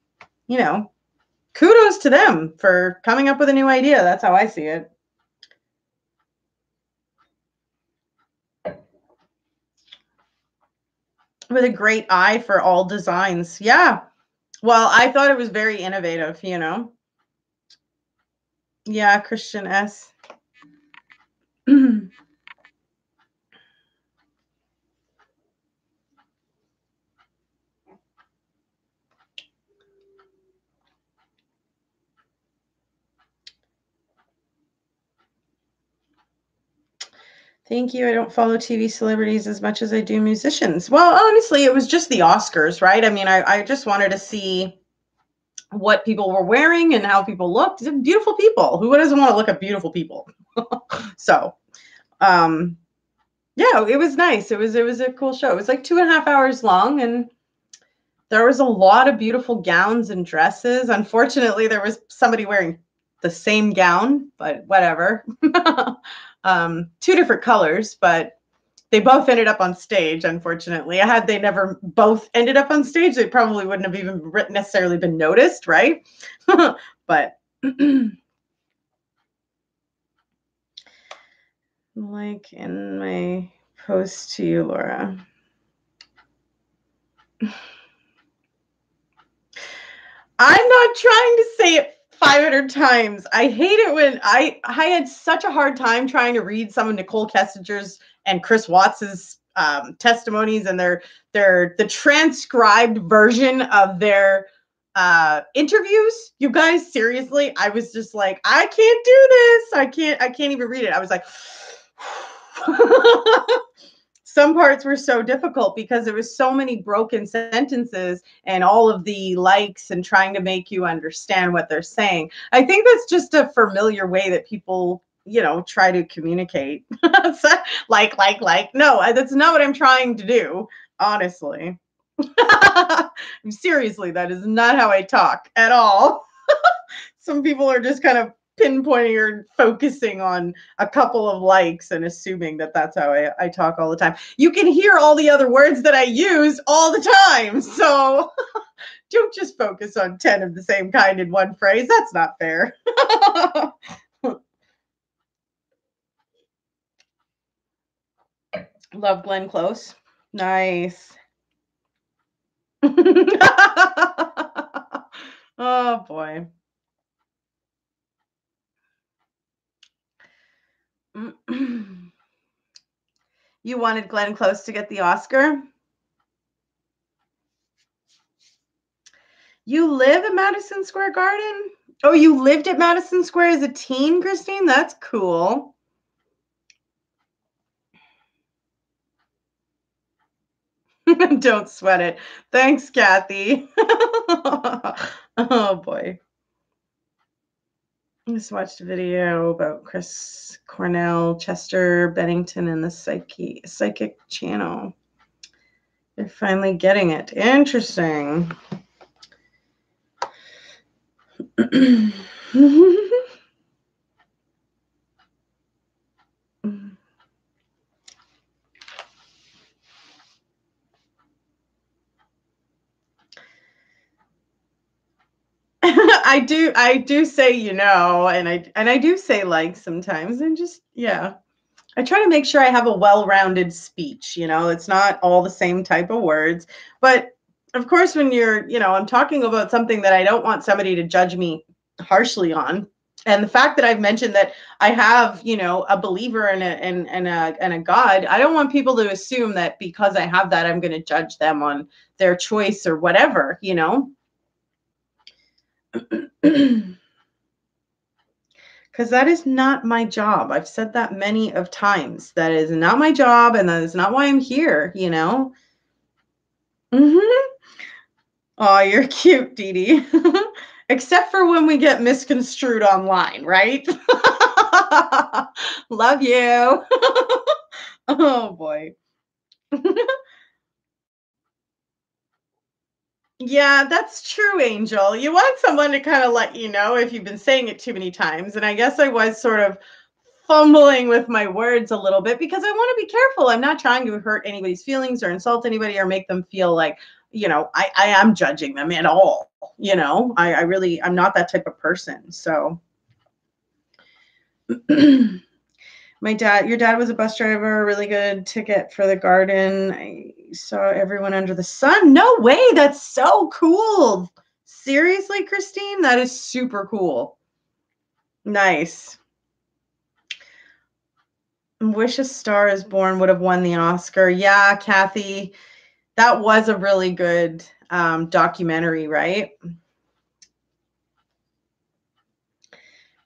kudos to them for coming up with a new idea. That's how I see it. With a great eye for all designs. Yeah. Well, I thought it was very innovative, Yeah, Christian S. Thank you. I don't follow TV celebrities as much as I do musicians. Well, honestly, it was just the Oscars, right? I mean, I just wanted to see what people were wearing and how people looked. Beautiful people. Who doesn't want to look at beautiful people? So, yeah, it was nice. It was a cool show. It was like 2.5 hours long, and there was a lot of beautiful gowns and dresses. Unfortunately, there was somebody wearing the same gown, but whatever. 2 different colors, but they both ended up on stage, unfortunately. Had they never both ended up on stage, they probably wouldn't have even necessarily been noticed, right? But like in my post to you, Laura. I'm not trying to say it 500 times. I hate it when I had such a hard time trying to read some of Nicole Kessinger's and Chris Watts's testimonies and the transcribed version of their interviews. You guys, seriously, I was just like, I can't do this. I can't even read it. I was like, some parts were so difficult because there was so many broken sentences and all of the likes and trying to make you understand what they're saying. I think that's just a familiar way that people, try to communicate. like. No, that's not what I'm trying to do, honestly. Seriously, that is not how I talk at all. Some people are just kind of pinpointing or focusing on a couple of likes and assuming that that's how I talk all the time. You can hear all the other words that I use all the time. So don't just focus on 10 of the same kind in one phrase. That's not fair. Love Glenn Close. Nice. Oh boy. You wanted Glenn Close to get the Oscar? You live at Madison Square Garden? Oh, you lived at Madison Square as a teen, Christine? That's cool. Don't sweat it. Thanks, Kathy. Oh boy. I just watched a video about Chris Cornell, Chester Bennington, and the Psychic Channel. They're finally getting it. Interesting. I do say, and I do say like sometimes, and just, yeah. I try to make sure I have a well-rounded speech, it's not all the same type of words. But of course, when I'm talking about something that I don't want somebody to judge me harshly on. And the fact that I've mentioned that I have, a believer and a God, I don't want people to assume that because I have that, I'm going to judge them on their choice or whatever, Because that is not my job. I've said that many of times. That is not my job, and that is not why I'm here, Oh, you're cute, Dee Dee. Except for when we get misconstrued online, right? Love you. Oh, boy. Yeah, that's true, Angel. You want someone to kind of let you know if you've been saying it too many times. And I guess I was sort of fumbling with my words a little bit because I want to be careful. I'm not trying to hurt anybody's feelings or insult anybody or make them feel like, I am judging them at all. I'm not that type of person. So your dad was a bus driver, really good ticket for the garden. I saw everyone under the sun. No way. That's so cool. Seriously, Christine, that is super cool. Nice. Wish a Star is Born would have won the Oscar. Yeah, Kathy, that was a really good documentary, right?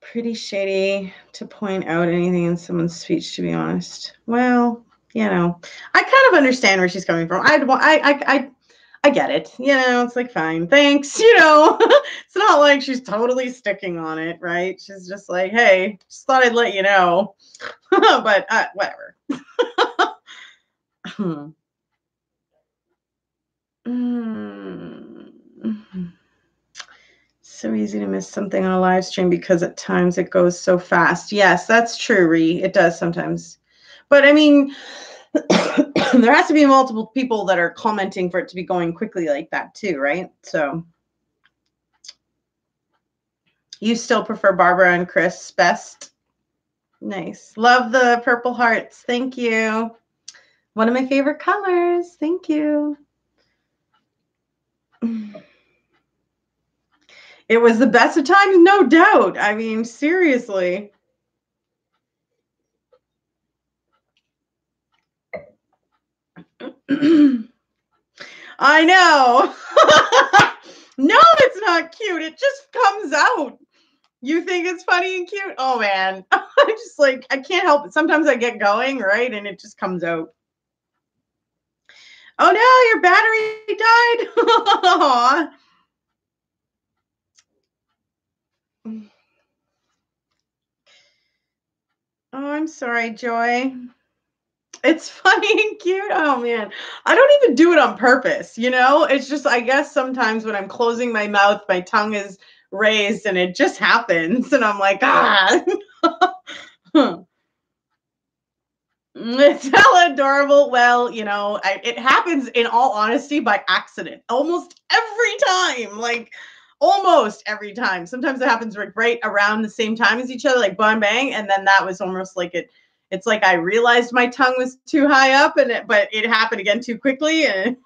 Pretty shady to point out anything in someone's speech, to be honest. Well, I kind of understand where she's coming from. I get it. It's like, fine, thanks. It's not like she's totally sticking on it, right? She's just like, hey, just thought I'd let you know. But whatever. So easy to miss something on a live stream because at times it goes so fast. Yes, that's true, Ree. It does sometimes. But I mean, there has to be multiple people that are commenting for it to be going quickly like that too, right? So you still prefer Barbara and Chris best? Nice. Love the purple hearts. Thank you. One of my favorite colors. Thank you. It was the best of times, no doubt. I mean, seriously. I know. No, it's not cute. It just comes out. You think it's funny and cute? Oh, man. I just like, I can't help it. Sometimes I get going, right? And it just comes out. Oh, no, your battery died. Oh, I'm sorry, Joy. It's funny and cute. Oh, man. I don't even do it on purpose, It's just, I guess sometimes when I'm closing my mouth, my tongue is raised and it just happens. And I'm like, It's hella adorable. Well, it happens in all honesty by accident almost every time. Like almost every time. Sometimes it happens right around the same time as each other, like bang bang, and then that was almost like It's like I realized my tongue was too high up, but it happened again too quickly. And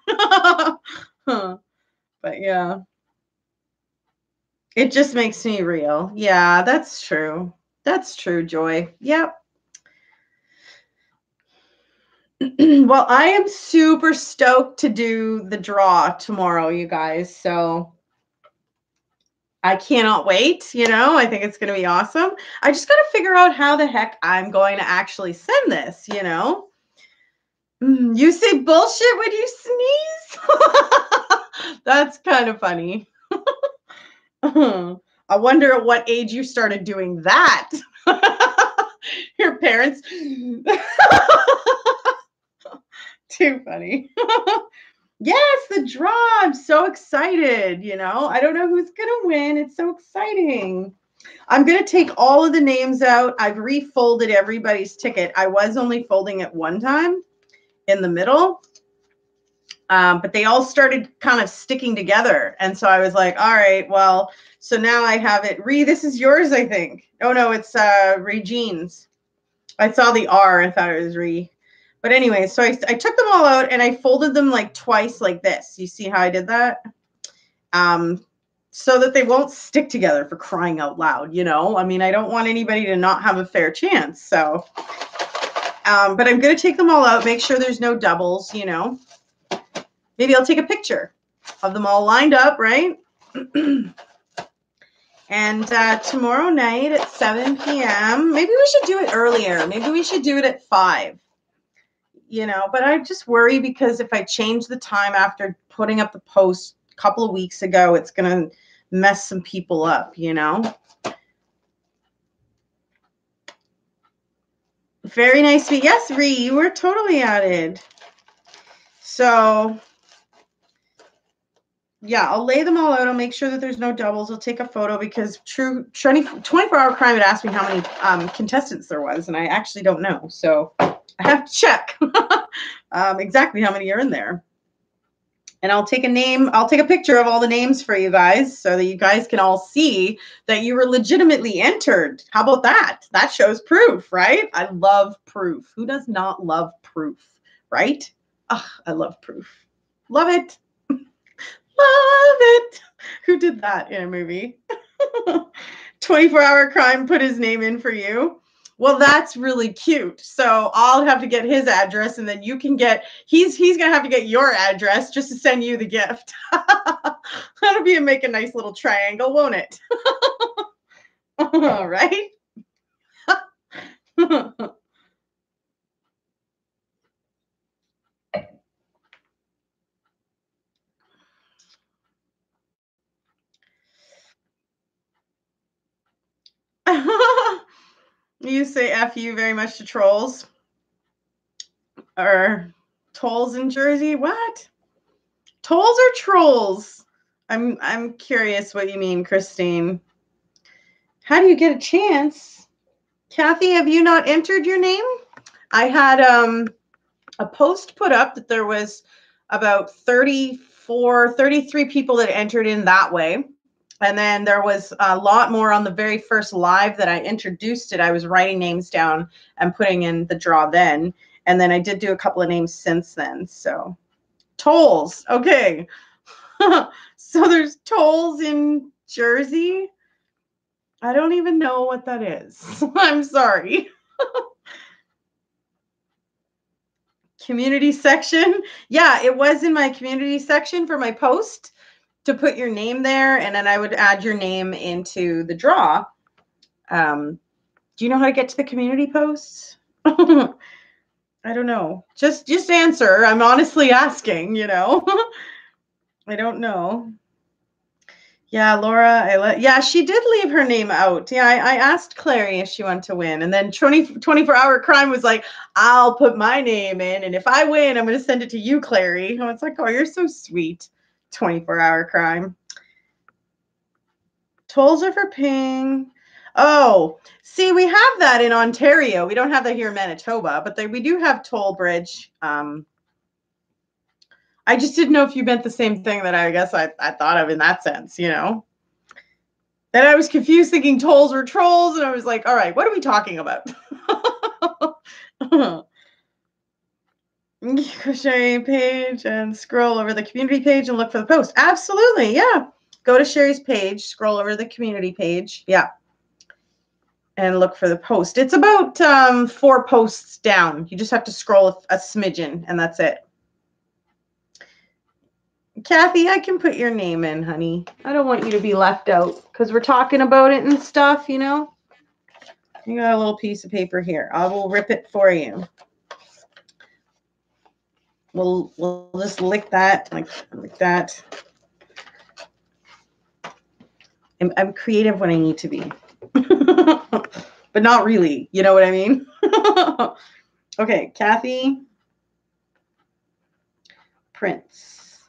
but yeah, it just makes me real. Yeah, that's true. That's true, Joy. Yep. Well, I am super stoked to do the draw tomorrow, you guys. So I cannot wait. I think it's going to be awesome. I just got to figure out how the heck I'm going to actually send this. You say bullshit when you sneeze? That's kind of funny. I wonder at what age you started doing that. Your parents. Too funny. Yes, the draw. I'm so excited. I don't know who's going to win. It's so exciting. I'm going to take all of the names out. I've refolded everybody's ticket. I was only folding it one time in the middle. But they all started kind of sticking together. And so I was like, all right, well, so now I have it. This is yours, I think. Oh, no, it's Regine's. I saw the R. I thought it was Re. But anyway, so I took them all out and I folded them like twice like this. You see how I did that? So that they won't stick together, for crying out loud, I mean, I don't want anybody to not have a fair chance. So, but I'm going to take them all out, make sure there's no doubles, Maybe I'll take a picture of them all lined up, right? And tomorrow night at 7 p.m., maybe we should do it earlier. Maybe we should do it at 5. But I just worry because if I change the time after putting up the post a couple of weeks ago, it's going to mess some people up, Very nice. Yes, Ree, you were totally added. So, yeah, I'll lay them all out. I'll make sure that there's no doubles. I'll take a photo because 24-hour crime had asked me how many contestants there was, and I actually don't know. So I have to check exactly how many are in there. And I'll take a picture of all the names for you guys so that you guys can all see that you were legitimately entered. How about that? That shows proof, right? I love proof. Who does not love proof, right? Ugh, I love proof. Love it. Love it. Who did that in a movie? 24-hour crime put his name in for you. Well, that's really cute. So I'll have to get his address, and then you can get, he's going to have to get your address just to send you the gift. That'll make a nice little triangle, won't it? All right. You say F you very much to trolls or tolls in Jersey. What? Tolls or trolls? I'm curious what you mean, Christine. How do you get a chance? Kathy, have you not entered your name? I had a post put up that there was about 33 people that entered in that way. And then there was a lot more on the very first live that I introduced it. I was writing names down and putting in the draw then. And then I did do a couple of names since then. So tolls. Okay. So there's tolls in Jersey. I don't even know what that is. I'm sorry. Community section. Yeah, it was in my community section for my post to put your name there, and then I would add your name into the draw. Do you know how to get to the community posts? I don't know. Just answer. I'm honestly asking, I don't know. Yeah, Laura, yeah, she did leave her name out. Yeah, I asked Clary if she wanted to win. And then 24-hour crime was like, I'll put my name in. And if I win, I'm going to send it to you, Clary. And it's like, oh, you're so sweet. 24-hour crime. Tolls are for ping. Oh, see, we have that in Ontario. We don't have that here in Manitoba, but we do have toll bridge. I just didn't know if you meant the same thing that I guess I thought of in that sense, And I was confused thinking tolls were trolls, and I was like, all right, what are we talking about? Go Sherry page and scroll over the community page and look for the post. Absolutely, yeah. Go to Sherry's page, scroll over the community page, yeah, and look for the post. It's about 4 posts down. You just have to scroll a smidgen, and that's it. Kathy, I can put your name in, honey. I don't want you to be left out because we're talking about it and stuff, you know. You got a little piece of paper here. I will rip it for you. We'll just lick that like that. I'm creative when I need to be, but not really. You know what I mean? Okay, Kathy Prince.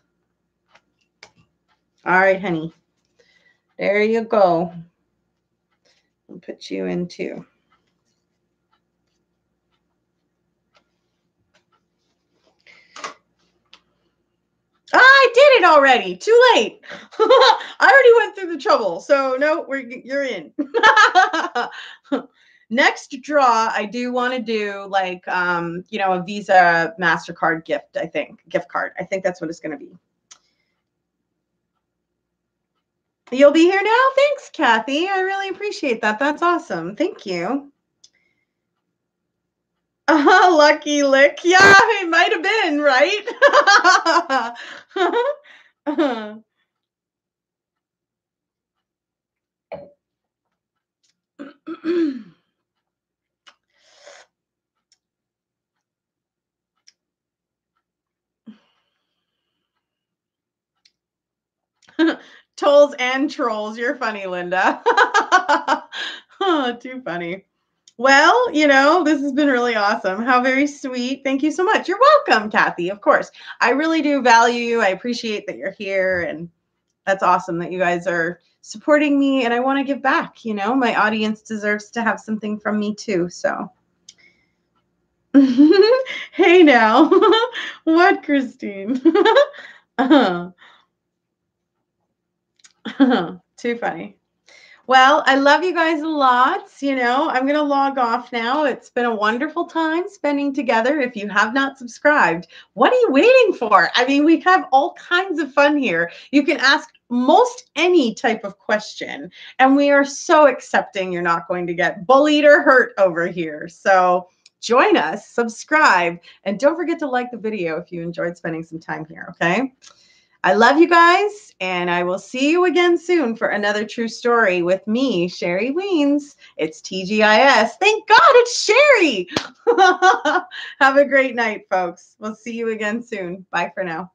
All right, honey. There you go. I'll put you in too. I did it already. Too late. I already went through the trouble. So no, you're in. Next draw, I do want to do like you know, a Visa MasterCard gift, I think. Gift card. I think that's what it's gonna be. You'll be here now? Thanks, Kathy. I really appreciate that. That's awesome. Thank you. Lucky lick. Yeah, it might have been, right? Tolls and trolls. You're funny, Linda. Oh, too funny. Well, you know, this has been really awesome. How very sweet. Thank you so much. You're welcome, Kathy. Of course. I really do value you. I appreciate that you're here. And that's awesome that you guys are supporting me. And I want to give back. You know, my audience deserves to have something from me too. So. Hey now. What, Christine? Too funny. Well, I love you guys a lot. You know, I'm going to log off now. It's been a wonderful time spending together. If you have not subscribed, what are you waiting for? I mean, we have all kinds of fun here. You can ask most any type of question, and we are so accepting you're not going to get bullied or hurt over here. So join us, subscribe, and don't forget to like the video if you enjoyed spending some time here, okay? I love you guys, and I will see you again soon for another true story with me, Sherry Weens. It's TGIS. Thank God it's Sherry. Have a great night, folks. We'll see you again soon. Bye for now.